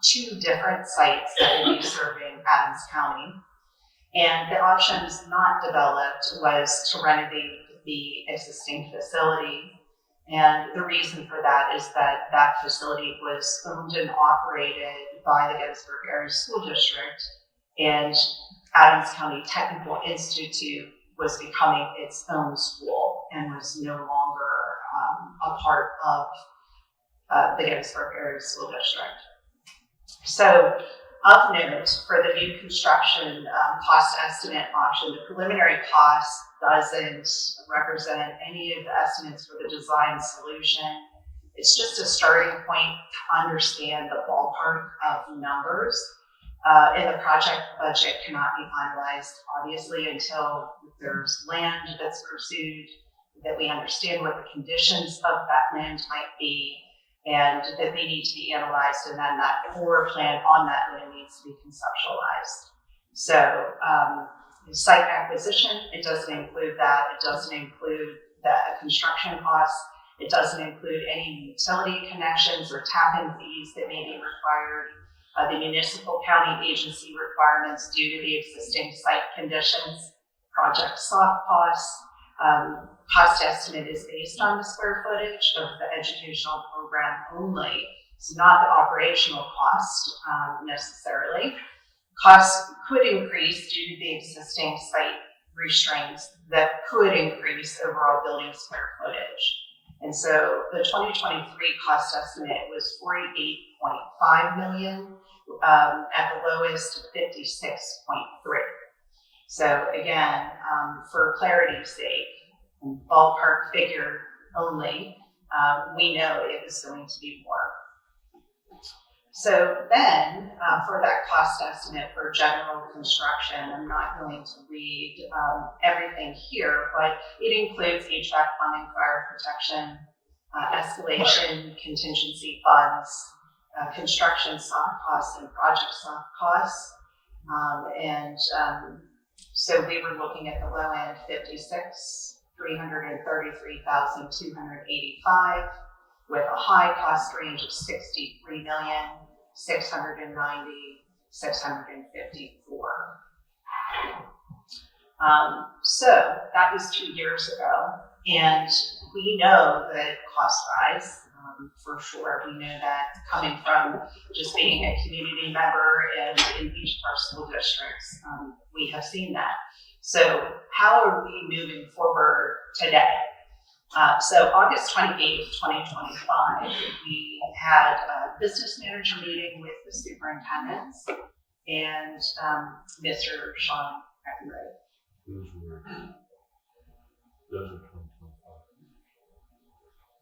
2 different sites that would be serving Adams County. And the options not developed was to renovate the existing facility. And the reason for that is that that facility was owned and operated by the Gettysburg Area School District, and Adams County Technical Institute was becoming its own school and was no longer a part of the Gettysburg Area School District. So, of note, for the new construction cost estimate option, the preliminary cost doesn't represent any of the estimates for the design solution. It's just a starting point to understand the ballpark of numbers. And the project budget cannot be finalized, obviously, until there's land that's pursued, that we understand what the conditions of that land might be, and that they need to be analyzed, and then that floor plan on that land needs to be conceptualized. So site acquisition, it doesn't include that. It doesn't include the construction costs. It doesn't include any utility connections or tap-in fees that may be required. The municipal county agency requirements due to the existing site conditions, project soft costs. Cost estimate is based on the square footage of the educational program only. It's not the operational cost necessarily. Costs could increase due to the existing site restraints that could increase overall building square footage. And so the 2023 cost estimate was $48.5 million, at the lowest 56.3. So again, for clarity's sake, ballpark figure only, we know it is going to be more. So then, for that cost estimate for general construction, I'm not going to read everything here, but it includes HVAC, plumbing, fire protection, escalation, contingency funds, construction soft costs, and project soft costs. So we were looking at the low end, 333,285, with a high cost range of 63,690,654. So that was 2 years ago, and we know that costs rise. For sure, we know that coming from just being a community member and in each of our school districts, we have seen that. So how are we moving forward today? So August 28th, 2025, we had a business manager meeting with the superintendents and Mr. Sean Eckenray.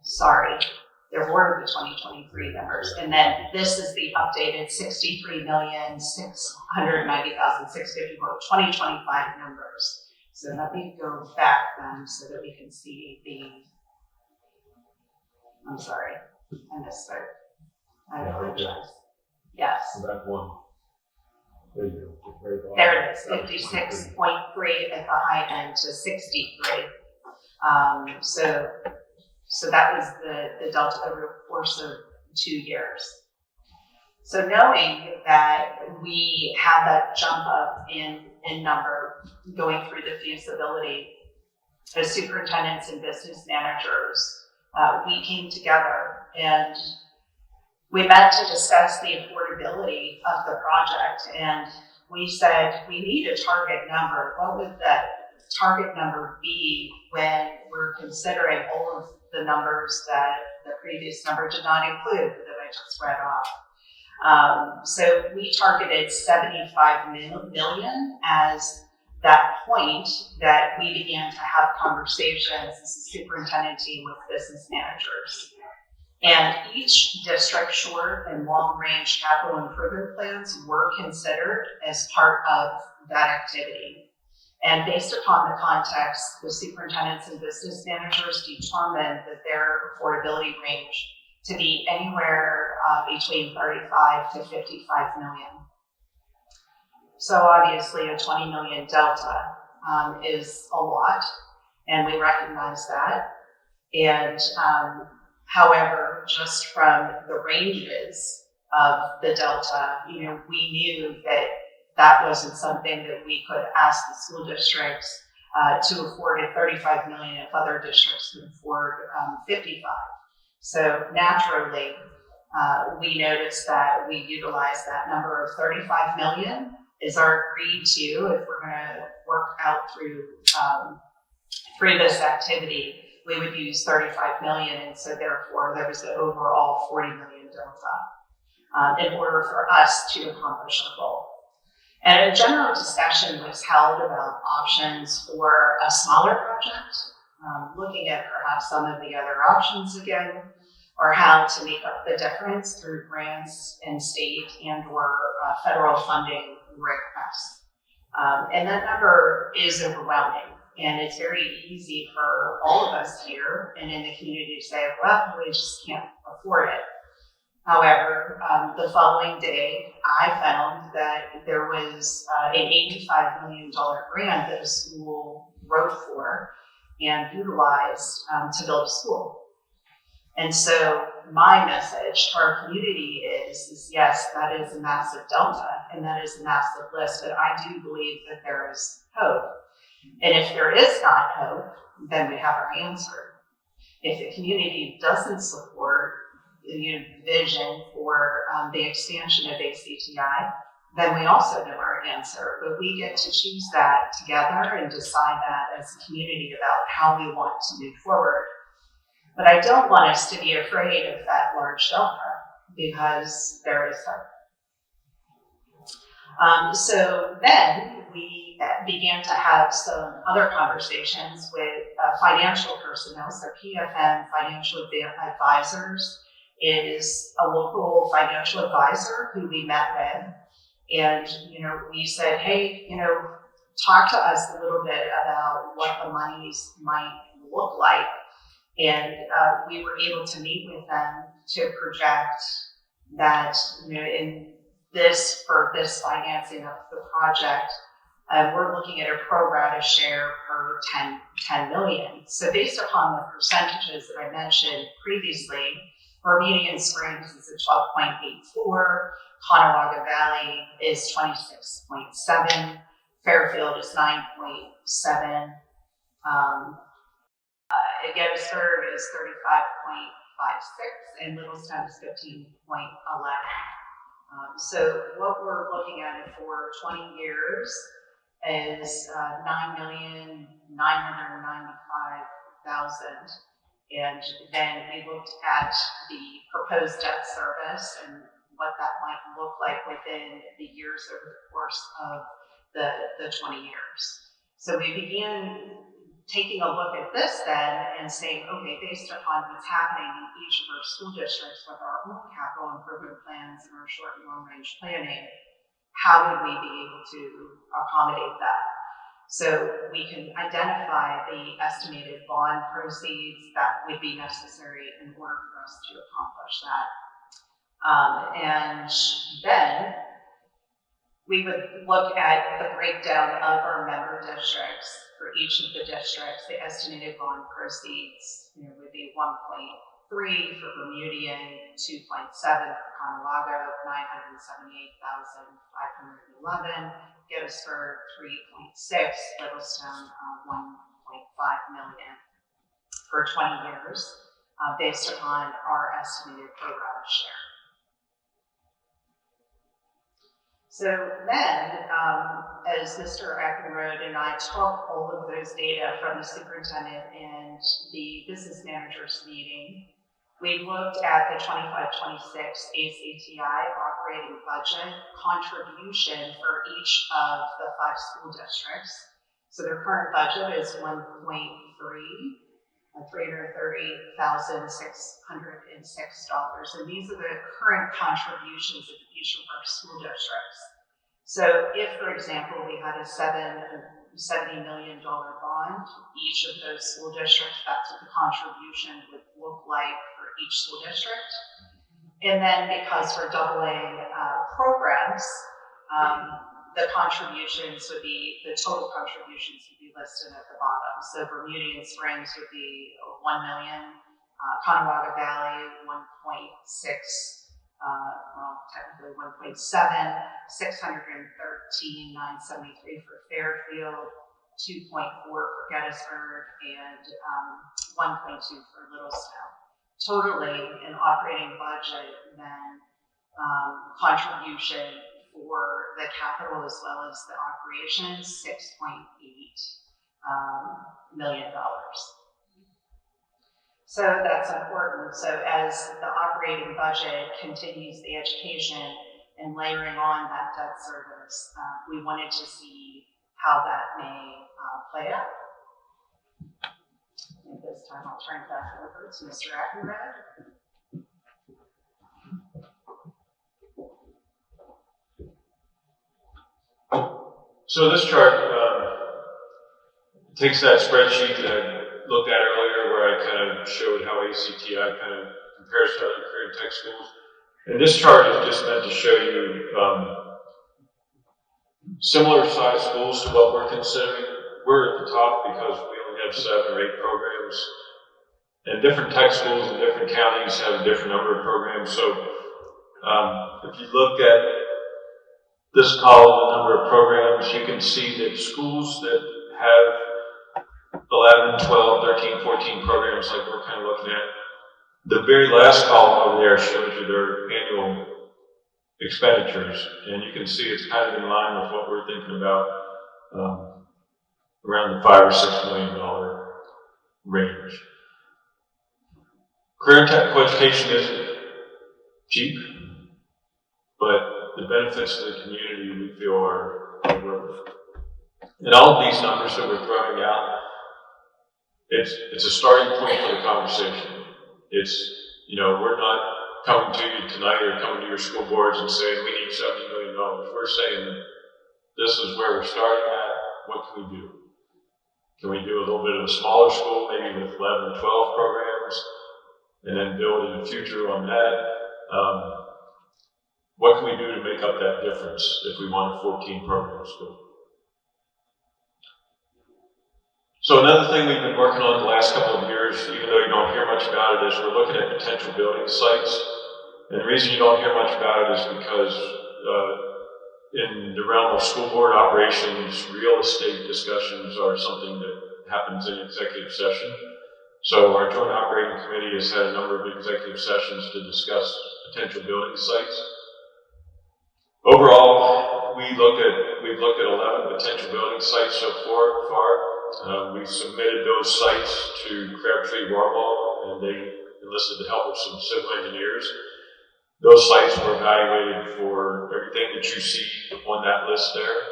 Sorry. There were the 2023 numbers, and then this is the updated 63,690,654 2025 numbers. So let me go back then so that we can see I'm sorry, I missed it. I apologize. Yes. So that one. There you go. There it is, 56.3 at the high end to 63. So that was the delta over the course of 2 years. So knowing that we had that jump up in number going through the feasibility, as superintendents and business managers, we came together and we met to discuss the affordability of the project, and we said we need a target number. What would that target number be when we're considering all of the numbers that the previous number did not include that I just read off? So we targeted 75 million as that point that we began to have conversations as a superintendent team with business managers. And each district short and long range capital improvement plans were considered as part of that activity. And based upon the context, the superintendents and business managers determined that their affordability range to be anywhere between 35 to 55 million. So obviously a 20 million delta is a lot, and we recognize that. And however, just from the ranges of the delta, we knew that that wasn't something that we could ask the school districts to afford at 35 million if other districts could afford 55. So naturally, we noticed that we utilized that number of 35 million is our agreed to if we're going to work out through this activity. We would use 35 million, and so therefore there was the overall 40 million delta in order for us to accomplish our goal. And a general discussion was held about options for a smaller project, looking at perhaps some of the other options again, or how to make up the difference through grants and state and or federal funding requests. And that number is overwhelming. And it's very easy for all of us here and in the community to say, well, we just can't afford it. However, the following day, I found that there was an $85 million grant that the school wrote for and utilized to build a school. And so my message to our community is yes, that is a massive delta and that is a massive list, but I do believe that there is hope. And if there is not hope, then we have our answer. If the community doesn't support the vision for the expansion of ACTI, then we also know our answer. But we get to choose that together and decide that as a community about how we want to move forward. But I don't want us to be afraid of that large delta because there is hope. So then we began to have some other conversations with financial personnel. So PFM Financial Advisors is a local financial advisor who we met with. And, we said, hey, talk to us a little bit about what the monies might look like. And we were able to meet with them to project that, for this financing of the project, we're looking at a pro rata share per 10 million. So based upon the percentages that I mentioned previously, Bermudian Springs is a 12.84, Conewago Valley is 26.7, Fairfield is 9.7, Gettysburg is 35.56, and Littlestown is 15.11. So what we're looking at for 20 years is 9,995,000. And then we looked at the proposed debt service and what that might look like within the years over the course of the 20 years. So we began taking a look at this then and saying, okay, based upon what's happening in each of our school districts with our own capital improvement plans and our short and long range planning, how would we be able to accommodate that? So we can identify the estimated bond proceeds that would be necessary in order for us to accomplish that. And then we would look at the breakdown of our member districts. For each of the districts, the estimated bond proceeds would be 1.3 for Bermudian, 2.7 for Conewago, 978,511, Gettysburg 3.6, Littlestown 1.5 million for 20 years, based upon our estimated pro rata share. So then, as Mr. Eckenrode and I took all of those data from the superintendent and the business managers meeting, we looked at the 25-26 ACTI operating budget contribution for each of the 5 school districts. So their current budget is $330,606. And these are the current contributions of each of our school districts. So if, for example, we had a $70 million bond, each of those school districts, that's what the contribution would look like for each school district. And then because we're doubling programs, the contributions would be, the total contributions would be listed at the bottom. So Bermudian Springs would be 1 million, Conewago Valley 1.6, technically 1.7, 613,973 for Fairfield, 2.4 for Gettysburg, and 1.2 for Littlestown. totally in operating budget than contribution for the capital as well as the operations, $6.8 million. So that's important. So as the operating budget continues the education and layering on that debt service, we wanted to see how that may play out. And this time I'll turn it back over to Mr. Ackenrad. So this chart takes that spreadsheet that I looked at earlier where I kind of showed how ACTI kind of compares to other career tech schools. And this chart is just meant to show you similar size schools to what we're considering. We're at the top because we only have 7 or 8 programs. And different tech schools in different counties have a different number of programs. So if you look at this column, the number of programs, you can see that schools that have 11, 12, 13, 14 programs like we're kind of looking at, the very last column over there shows you their annual expenditures. And you can see it's kind of in line with what we're thinking about, around the $5 or $6 million range. Career and technical education isn't cheap, but the benefits to the community we feel are worth it. And all of these numbers that we're throwing out, it's a starting point for the conversation. It's, you know, we're not coming to you tonight or coming to your school boards and saying we need $70 million. We're saying this is where we're starting at. What can we do? Can we do a little bit of a smaller school, maybe with 11 or 12 programs, and then build in the future on that? What can we do to make up that difference if we want a 14-program school? So another thing we've been working on the last couple of years, even though you don't hear much about it, is we're looking at potential building sites. And the reason you don't hear much about it is because in the realm of school board operations, real estate discussions are something that happens in executive session. So our joint operating committee has had a number of executive sessions to discuss potential building sites. Overall, we've looked at 11 potential building sites so far. We've submitted those sites to Crabtree Warwall, and they enlisted the help of some civil engineers. Those sites were evaluated for everything that you see on that list there.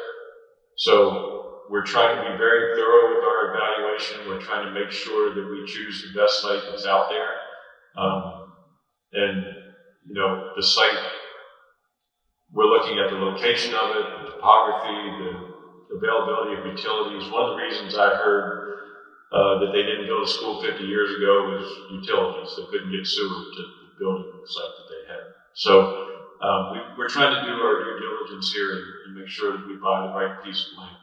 So we're trying to be very thorough with our evaluation. We're trying to make sure that we choose the best site that's out there. And, you know, the site, we're looking at the location of it, the topography, the availability of utilities. One of the reasons I heard that they didn't build a school 50 years ago was utilities. They couldn't get sewer to the building site that they had. So we're trying to do our due diligence here and make sure that we buy the right piece of land.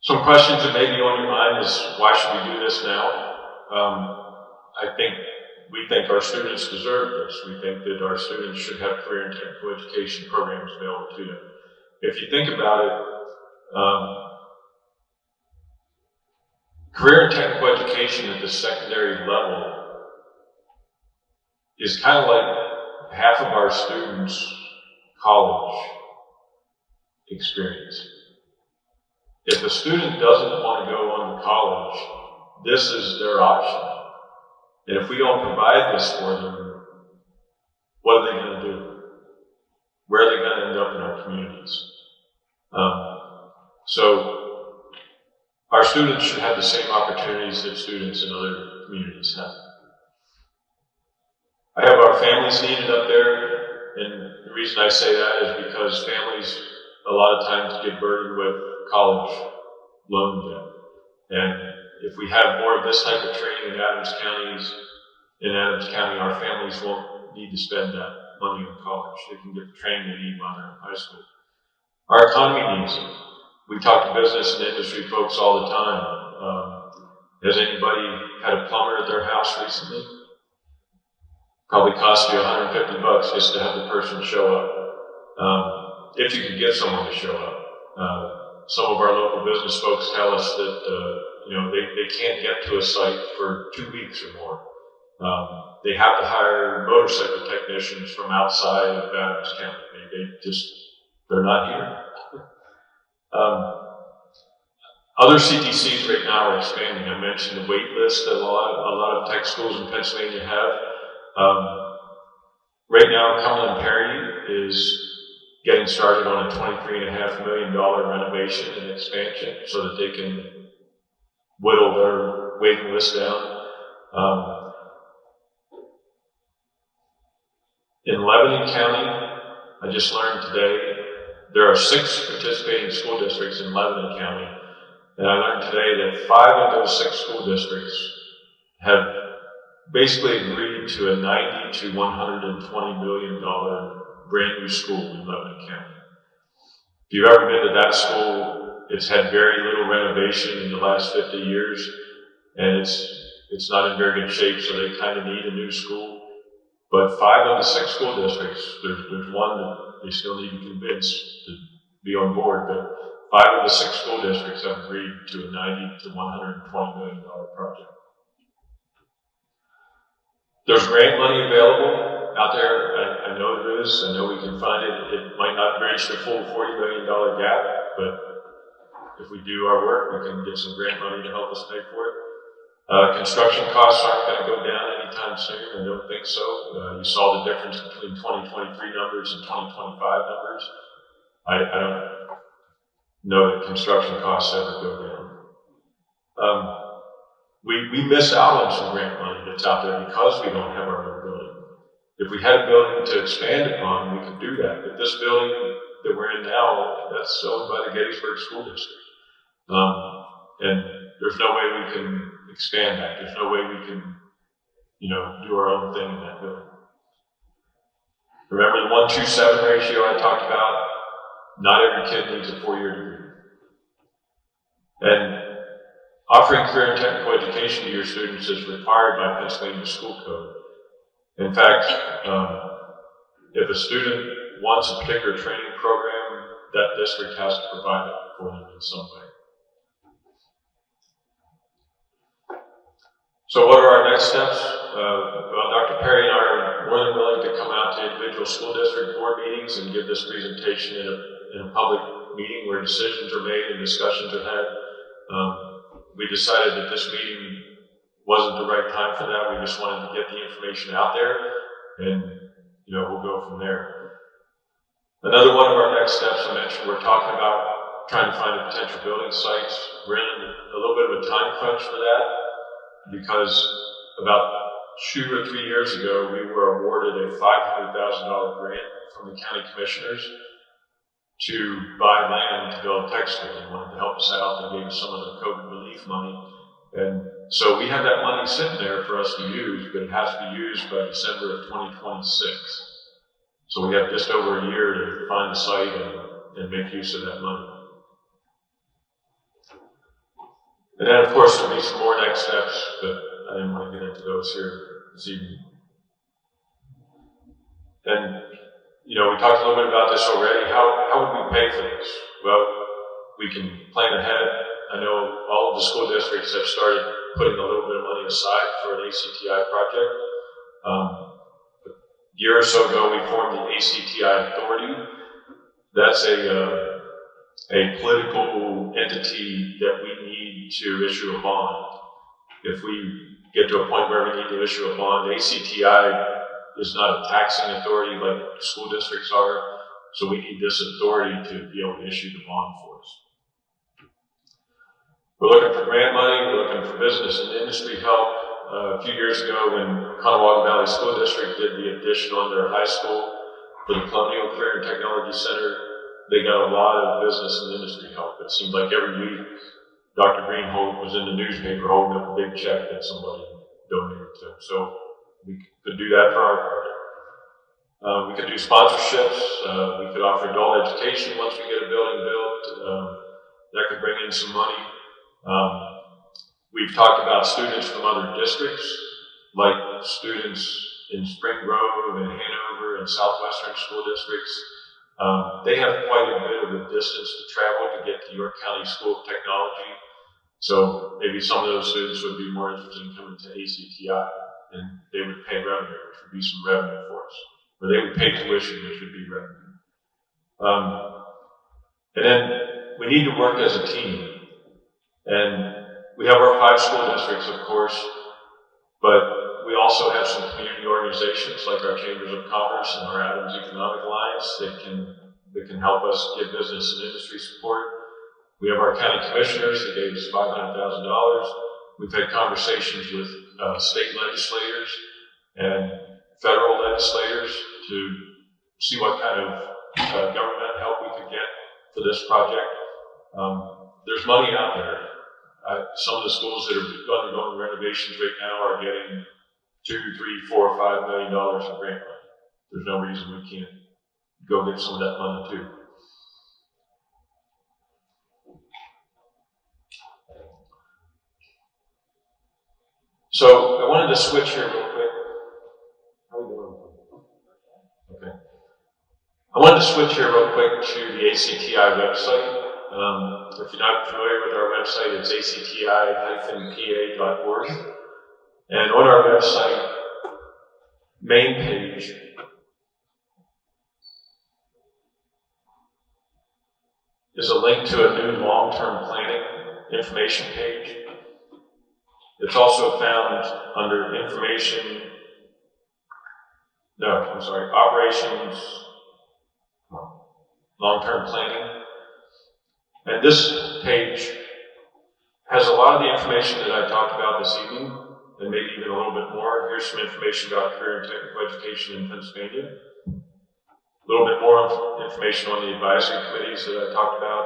Some questions that may be on your mind is, why should we do this now? We think our students deserve this. We think that our students should have career and technical education programs available to them. If you think about it, career and technical education at the secondary level is kind of like half of our students' college experience. If a student doesn't want to go on to college, this is their option. And if we don't provide this for them, what are they going to do? Where are they going to end up in our communities? So our students should have the same opportunities that students in other communities have. I have our families needed up there, and the reason I say that is because families a lot of times get burdened with college loan debt. And if we have more of this type of training in Adams County, our families won't need to spend that money on college. They can get the training they need while they're in high school. Our economy needs it. We talk to business and industry folks all the time. Has anybody had a plumber at their house recently? Probably cost you $150 just to have the person show up. If you can get someone to show up. some of our local business folks tell us that, they can't get to a site for 2 weeks or more. They have to hire motorcycle technicians from outside of Adams County. They're not here. Other CTCs right now are expanding. I mentioned the wait list that a lot of tech schools in Pennsylvania have. Right now, Cumberland Perry is getting started on a $23.5 million renovation and expansion so that they can whittle their waiting list down. In Lebanon County, I just learned today, there are 6 participating school districts in Lebanon County, and I learned today that 5 of those 6 school districts have basically agreed to a $90 to $120 million brand new school in Lebanon County. If you've ever been to that school, it's had very little renovation in the last 50 years, and it's not in very good shape, so they kind of need a new school. But 5 of the 6 school districts, there's one that they still need to convince to be on board, but 5 of the 6 school districts have agreed to a $90 to $120 million project. There's grant money available out there. I know there is. I know we can find it. It might not bridge the full $40 million gap, but if we do our work, we can get some grant money to help us pay for it. Construction costs aren't going to go down anytime soon. I don't think so. You saw the difference between 2023 numbers and 2025 numbers. I don't know that construction costs ever go down. We miss out on some grant money that's out there because we don't have our own building. If we had a building to expand upon, we could do that. But this building that we're in now, that's owned by the Gettysburg School District. And there's no way we can expand that. There's no way we can, do our own thing in that building. Remember the 1-2-7 ratio I talked about? Not every kid needs a 4-year degree. And offering career and technical education to your students is required by Pennsylvania School Code. In fact, if a student wants a particular training program, that district has to provide it for them in some way. So what are our next steps? Dr. Perry and I are more than willing to come out to individual school district board meetings and give this presentation in a public meeting where decisions are made and discussions are had. We decided that this meeting wasn't the right time for that. We just wanted to get the information out there, and we'll go from there. Another one of our next steps I mentioned, we're talking about trying to find potential building sites. We're in a little bit of a time crunch for that because about 2 or 3 years ago, we were awarded a $500,000 grant from the county commissioners to buy land to build a tech school. They wanted to help us out. They gave us some of the COVID relief money. And so we have that money sitting there for us to use, but it has to be used by December of 2026. So we have just over a year to find the site and make use of that money. And then, of course, there'll be some more next steps, but I didn't want to get into those here this evening. And we talked a little bit about this already. How would we pay for this? Well, we can plan ahead. I know all of the school districts have started putting a little bit of money aside for an ACTI project. A year or so ago, we formed the ACTI Authority. That's a political entity that we need to issue a bond. If we get to a point where we need to issue a bond, ACTI is not a taxing authority like school districts are, so we need this authority to be able to issue the bond for us. We're looking for grant money, we're looking for business and industry help. A few years ago when Conewago Valley School District did the addition on their high school for the Colonial Career and Technology Center, they got a lot of business and industry help. It seemed like every week Dr. Greenhold was in the newspaper holding up a big check that somebody donated to him. So we could do that for our project. We could do sponsorships. We could offer adult education once we get a building built. That could bring in some money. We've talked about students from other districts, like students in Spring Grove and Hanover and Southwestern school districts. They have quite a bit of a distance to travel to get to York County School of Technology. So maybe some of those students would be more interested in coming to ACTI, and they would pay revenue, which would be some revenue for us. Or they would pay tuition, which would be revenue. And then we need to work as a team. And we have our 5 school districts, of course, but we also have some community organizations like our Chambers of Commerce and our Adams Economic Alliance that can help us get business and industry support. We have our county commissioners that gave us $500,000. We've had conversations with state legislators and federal legislators to see what kind of government help we could get for this project. There's money out there. Some of the schools that are undergoing renovations right now are getting $2, $3, $4, $5 million in grant money. There's no reason we can't go get some of that money too. So I wanted to switch here real quick. How are we doing? Okay. I wanted to switch here real quick to the ACTI website. If you're not familiar with our website, it's acti-pa.org. And on our website, main page, is a link to a new long-term planning information page. It's also found under operations, long-term planning. And this page has a lot of the information that I talked about this evening, and maybe even a little bit more. Here's some information about career and technical education in Pennsylvania. A little bit more information on the advisory committees that I talked about,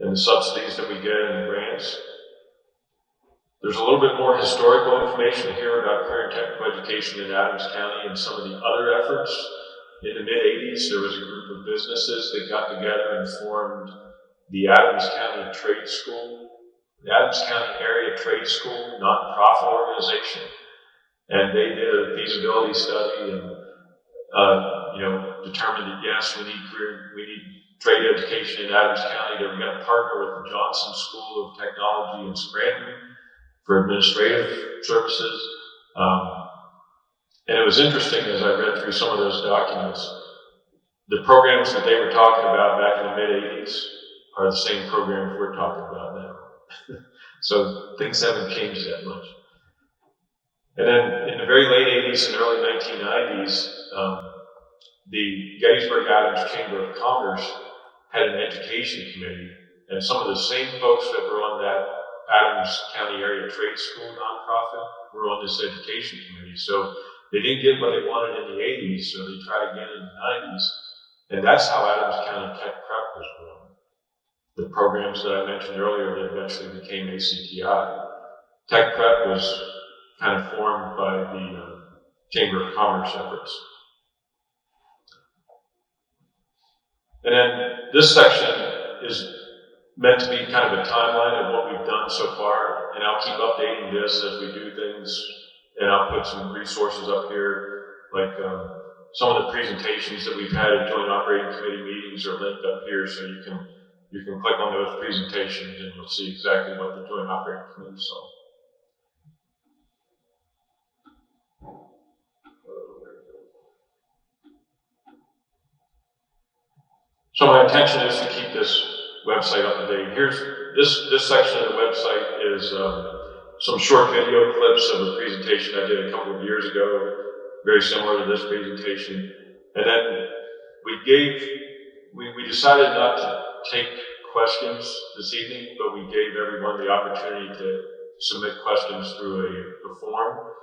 and the subsidies that we get and the grants. There's a little bit more historical information here about career and technical education in Adams County and some of the other efforts. In the mid-'80s, there was a group of businesses that got together and formed the Adams County Trade School, the Adams County Area Trade School, nonprofit organization. And they did a feasibility study and determined that yes, we need trade education in Adams County. They were going to partner with the Johnson School of Technology in Scranton for administrative services. And it was interesting as I read through some of those documents, the programs that they were talking about back in the mid-'80s are the same programs we're talking about now. So things haven't changed that much. And then in the very late 80s and early 1990s, the Gettysburg Adams Chamber of Commerce had an education committee, and some of the same folks that were on that Adams County Area Trade School nonprofit were on this education committee. So they didn't get what they wanted in the 80s, so they tried again in the 90s. And that's how Adams County Tech Prep was born. The programs that I mentioned earlier that eventually became ACTI. Tech Prep was kind of formed by the Chamber of Commerce efforts. And then this section is meant to be kind of a timeline of what we've done so far, and I'll keep updating this as we do things, and I'll put some resources up here, like some of the presentations that we've had at Joint Operating Committee meetings are linked up here, so you can click on those presentations and you'll see exactly what the Joint Operating Committee saw. So my intention is to keep this website up to date. Here's this section of the website is some short video clips of a presentation I did a couple of years ago, very similar to this presentation. And then we decided not to take questions this evening, but we gave everyone the opportunity to submit questions through a form.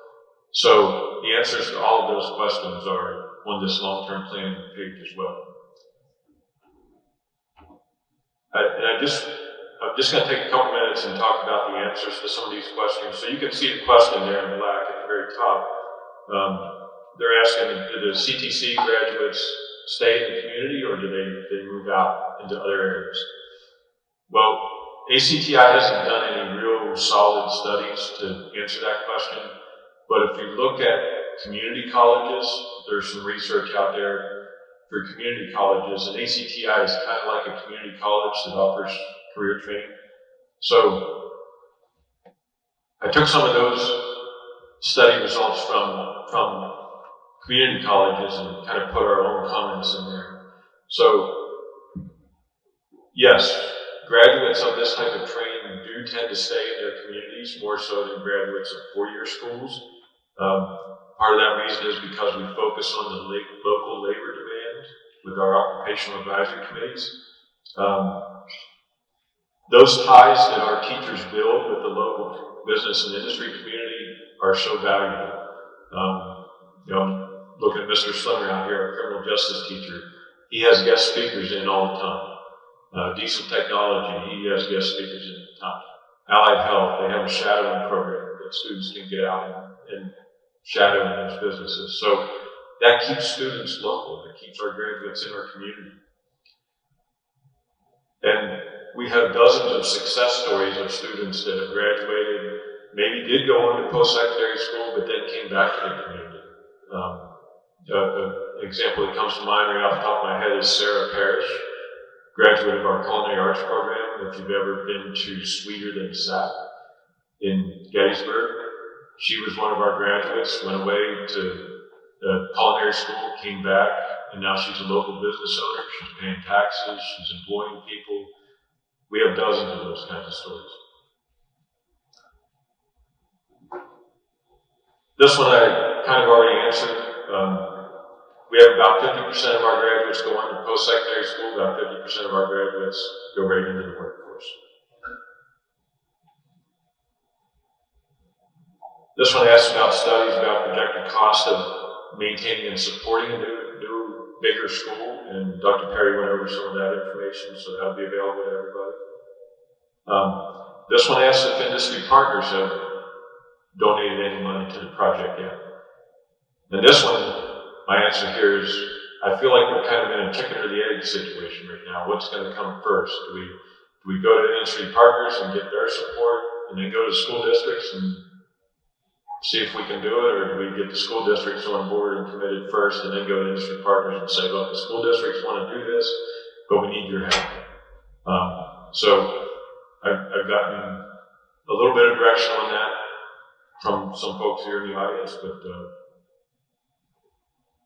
So the answers to all of those questions are on this long-term planning page as well. I'm just going to take a couple minutes and talk about the answers to some of these questions. So you can see the question there in black at the very top. They're asking, do the CTC graduates stay in the community or do they move out into other areas? Well, ACTI hasn't done any real solid studies to answer that question. But if you look at community colleges, there's some research out there. for community colleges, and ACTI is kind of like a community college that offers career training. So I took some of those study results from community colleges and kind of put our own comments in there. So yes, graduates of this type of training do tend to stay in their communities more so than graduates of four-year schools. Part of that reason is because we focus on the local labor demand with our occupational advisory committees. Those ties that our teachers build with the local business and industry community are so valuable. Looking at Mr. Slimmer out here, our criminal justice teacher, he has guest speakers in all the time. Diesel Technology, he has guest speakers in the time. Allied Health, they have a shadowing program that students can get out and shadow in those businesses. So that keeps students local, that keeps our graduates in our community. And we have dozens of success stories of students that have graduated, maybe did go on to post-secondary school, but then came back to the community. An example that comes to mind right off the top of my head is Sarah Parrish, graduate of our culinary arts program. If you've ever been to Sweeter Than Sap in Gettysburg, she was one of our graduates, went away to culinary school, came back, and now she's a local business owner. She's paying taxes, she's employing people. We have dozens of those kinds of stories. This one I kind of already answered. We have about 50% of our graduates go on to post-secondary school, about 50% of our graduates go right into the workforce. This one asks about studies about projected cost of maintaining and supporting a new bigger school, and Dr. Perry went over some of that information, so that'll be available to everybody. This one asks if industry partners have donated any money to the project yet. And this one, my answer here is, I feel like we're kind of in a chicken or the egg situation right now. What's going to come first? Do we go to industry partners and get their support, and then go to school districts and see if we can do it, or do we get the school districts on board and committed first, and then go to industry partners and say, look, the school districts want to do this, but we need your help. So I've gotten a little bit of direction on that from some folks here in the audience, but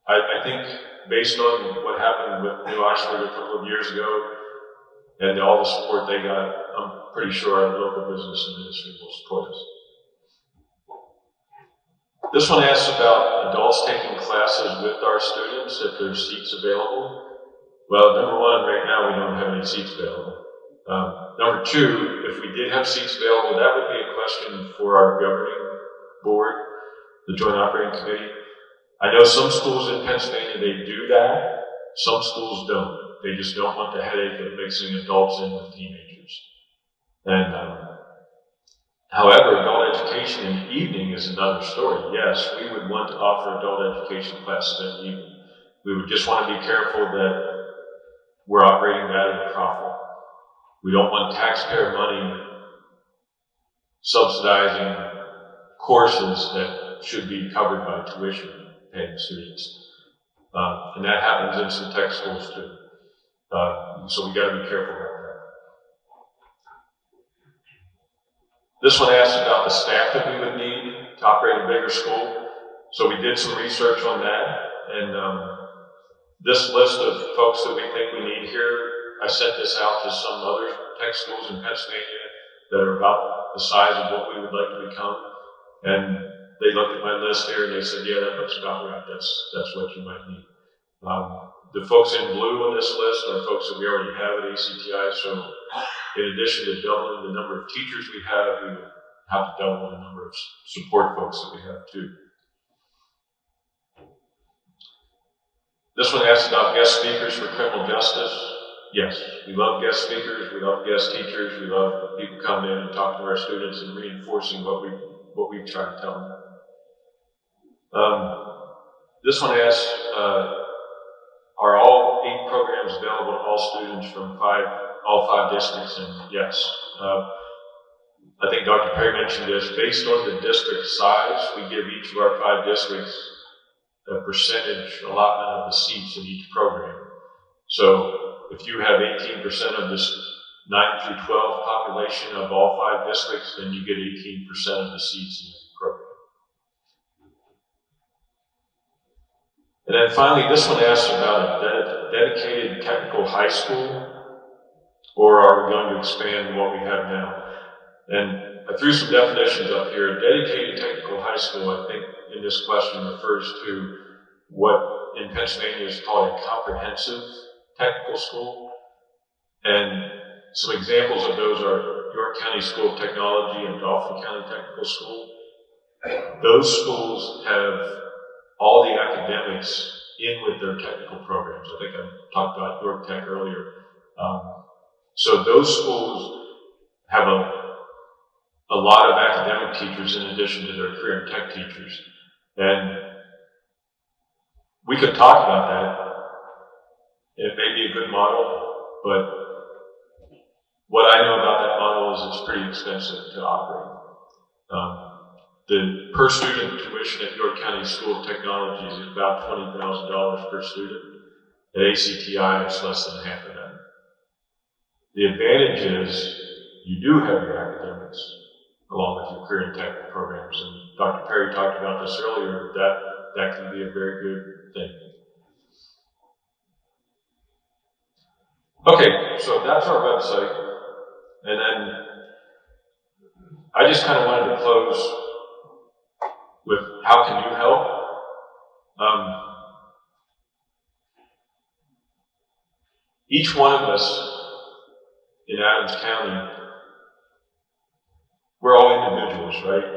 I think based on what happened with New Oxford a couple of years ago and all the support they got, I'm pretty sure our local business and industry will support us. This one asks about adults taking classes with our students if there's seats available. Well, number one, right now we don't have any seats available. Number two, if we did have seats available, that would be a question for our governing board, the Joint Operating Committee. I know some schools in Pennsylvania, they do that. Some schools don't. They just don't want the headache of mixing adults in with teenagers. And however, adult education in the evening is another story. Yes, we would want to offer adult education classes in the evening. We would just want to be careful that we're operating that at a profit. We don't want taxpayer money subsidizing courses that should be covered by tuition paying students. And that happens in some tech schools too. So we got to be careful about that. This one asks about the staff that we would need to operate a bigger school. So we did some research on that, and this list of folks that we think we need here, I sent this out to some other tech schools in Pennsylvania that are about the size of what we would like to become. And they looked at my list here and they said, yeah, that looks about right. That's what you might need. The folks in blue on this list are folks that we already have at ACTI. So in addition to doubling the number of teachers we have, we would have to double the number of support folks that we have too. This one asks about guest speakers for criminal justice. Yes, we love guest speakers, we love guest teachers, we love people coming in and talking to our students and reinforcing what we try to tell them. This one asks, are all 8 programs available to all students from all 5 districts? And yes. I think Dr. Perry mentioned this. Based on the district size, we give each of our 5 districts a percentage allotment of the seats in each program. So if you have 18% of this 9 through 12 population of all 5 districts, then you get 18% of the seats in the program. And then finally, this one asks about a dedicated technical high school, or are we going to expand what we have now? And I threw some definitions up here. Dedicated technical high school, I think, in this question refers to what in Pennsylvania is called a comprehensive technical school. And some examples of those are York County School of Technology and Dauphin County Technical School. Those schools have all the academics in with their technical programs. I think I talked about York Tech earlier. So those schools have a lot of academic teachers in addition to their career and tech teachers. And we could talk about that. It may be a good model, but what I know about that model is it's pretty expensive to operate. The per student tuition at York County School of Technology is about $20,000 per student. At ACTI, it's less than half of that. The advantage is you do have your academics along with your career and tech programs. And Dr. Perry talked about this earlier, that can be a very good thing. Okay, so that's our website. And then I just kind of wanted to close with how can you help? Each one of us in Adams County, we're all individuals, right?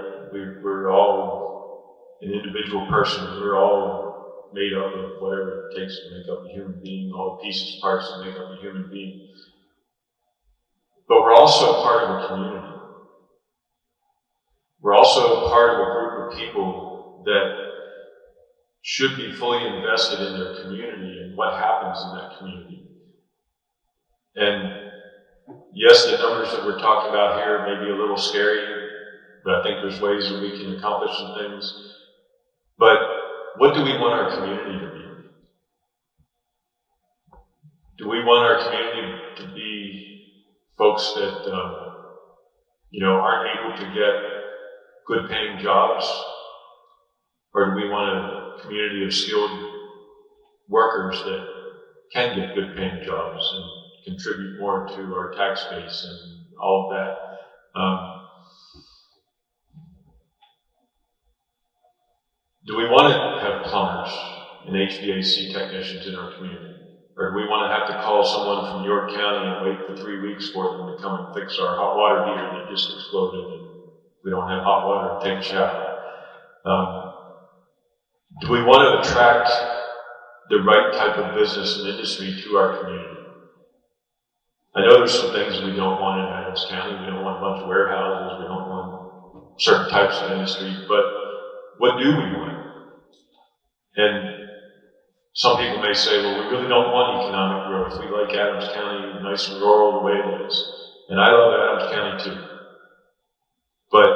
We're all an individual person. We're all made up of whatever it takes to make up a human being, all the pieces, parts that make up a human being. But we're also part of a community. We're also part of a group of people that should be fully invested in their community and what happens in that community. And yes, the numbers that we're talking about here may be a little scary, but I think there's ways that we can accomplish some things. But what do we want our community to be? Do we want our community to be folks that, aren't able to get good paying jobs? Or do we want a community of skilled workers that can get good paying jobs and contribute more to our tax base and all of that? Do we want to have plumbers and HVAC technicians in our community? Or do we want to have to call someone from York County and wait for 3 weeks for them to come and fix our hot water heater that just exploded and we don't have hot water to take a shower? Do we want to attract the right type of business and industry to our community? I know there's some things we don't want in Adams County. We don't want a bunch of warehouses. We don't want certain types of industry. But what do we want? And some people may say, well, we really don't want economic growth. We like Adams County nice and rural the way it is. And I love Adams County too. But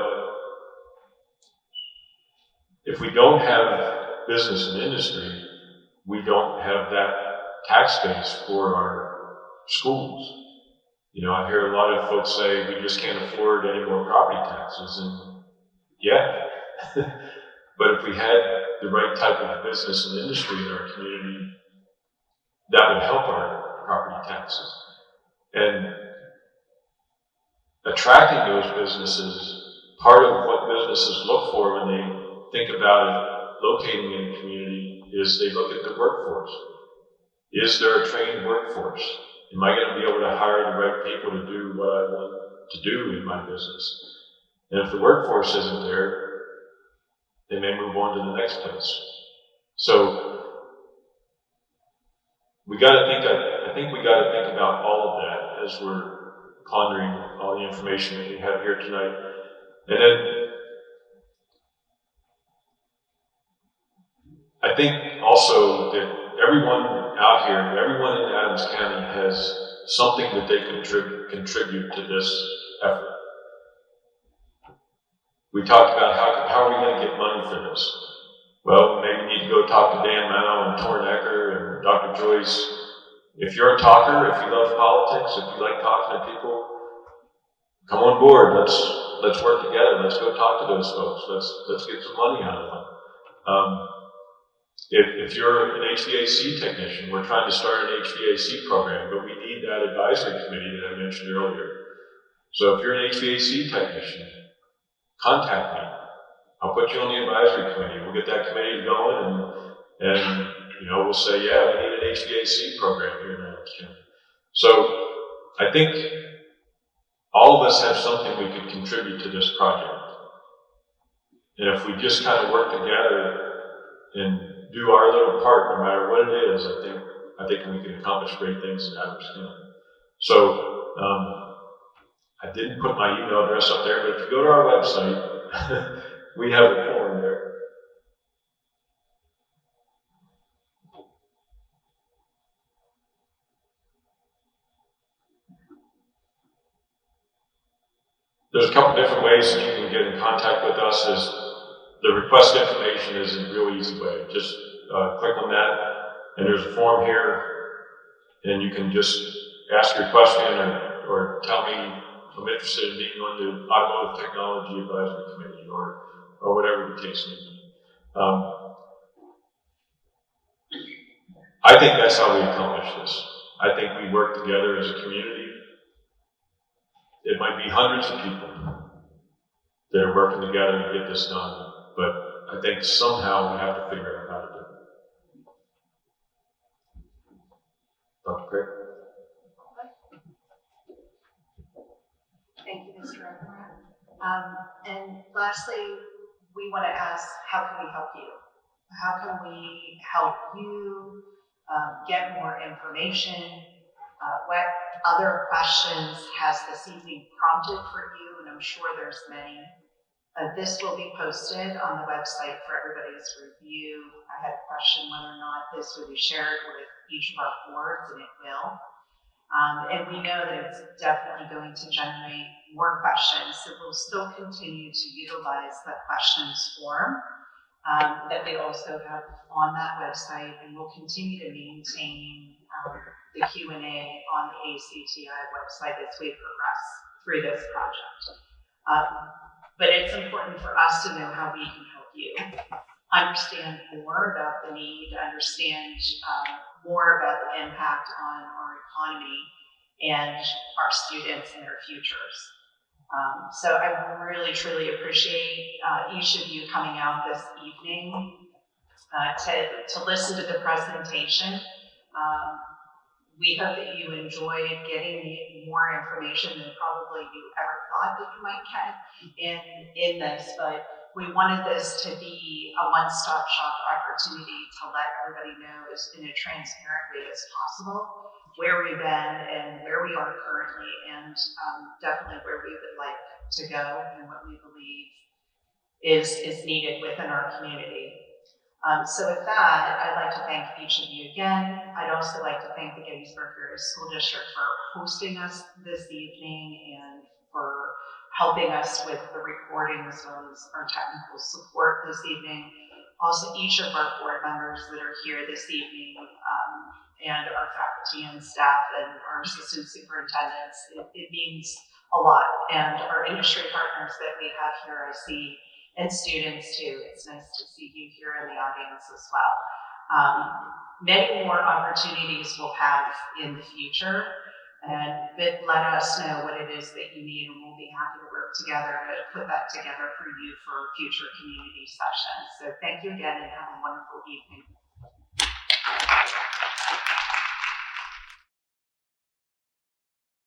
if we don't have business and industry, we don't have that tax base for our schools. I hear a lot of folks say we just can't afford any more property taxes, and yeah. But if we had the right type of business and industry in our community, that would help our property taxes. And attracting those businesses, part of what businesses look for when they think about locating in a community is they look at the workforce. Is there a trained workforce? Am I going to be able to hire the right people to do what I want to do in my business? And if the workforce isn't there, they may move on to the next place. So I think we got to think about all of that as we're pondering all the information that we have here tonight. And then I think also that everyone out here, everyone in Adams County has something that they contribute to this effort. We talked about how are we going to get money for this? well, maybe you need to go talk to Dan Mao and Tornecker and Dr. Joyce. If you're a talker, if you love politics, if you like talking to people, come on board. Let's work together. Let's go talk to those folks. Let's get some money out of them. If you're an HVAC technician, we're trying to start an HVAC program, but we need that advisory committee that I mentioned earlier. So if you're an HVAC technician, contact me. I'll put you on the advisory committee. We'll get that committee going, and we'll say, yeah, we need an HVAC program here in Adams County. So I think all of us have something we could contribute to this project. And if we just kind of work together and do our little part, no matter what it is, I think we can accomplish great things in Adams County. So I didn't put my email address up there, but if you go to our website, we have a form there. There's a couple different ways that you can get in contact with us. The request information is a real easy way. Just click on that, and there's a form here, and you can just ask your question or tell me I'm interested in being on the Automotive Technology Advisory Committee or whatever the case may be. I think that's how we accomplish this. I think we work together as a community. It might be hundreds of people that are working together to get this done, but I think somehow we have to figure out how to do it. Dr. Craig? Thank you, Mr. Everett. And lastly, we want to ask, how can we help you? How can we help you get more information? What other questions has this evening prompted for you? And I'm sure there's many. This will be posted on the website for everybody's review. I had a question whether or not this would be shared with each of our boards, and it will. And we know that it's definitely going to generate more questions, so we'll still continue to utilize the questions form that we also have on that website, and we'll continue to maintain the Q&A on the ACTI website as we progress through this project. But it's important for us to know how we can help you understand more about the need, understand more about the impact on our economy and our students and their futures. So I really, truly appreciate each of you coming out this evening to listen to the presentation. We hope that you enjoyed getting more information than probably you ever thought that you might get in this, but we wanted this to be a one-stop shop opportunity to let everybody know in a transparent way as possible where we've been and where we are currently, and definitely where we would like to go and what we believe is needed within our community. So with that, I'd like to thank each of you again. I'd also like to thank the Gettysburg Area School District for hosting us this evening and for helping us with the recording as well as our technical support this evening. Also, each of our board members that are here this evening and our faculty and staff and our assistant superintendents, it means a lot. And our industry partners that we have here, I see, and students too. It's nice to see you here in the audience as well. Many more opportunities we'll have in the future, but let us know what it is that you need, and we'll be happy to work together to put that together for you for future community sessions. So thank you again, and have a wonderful evening.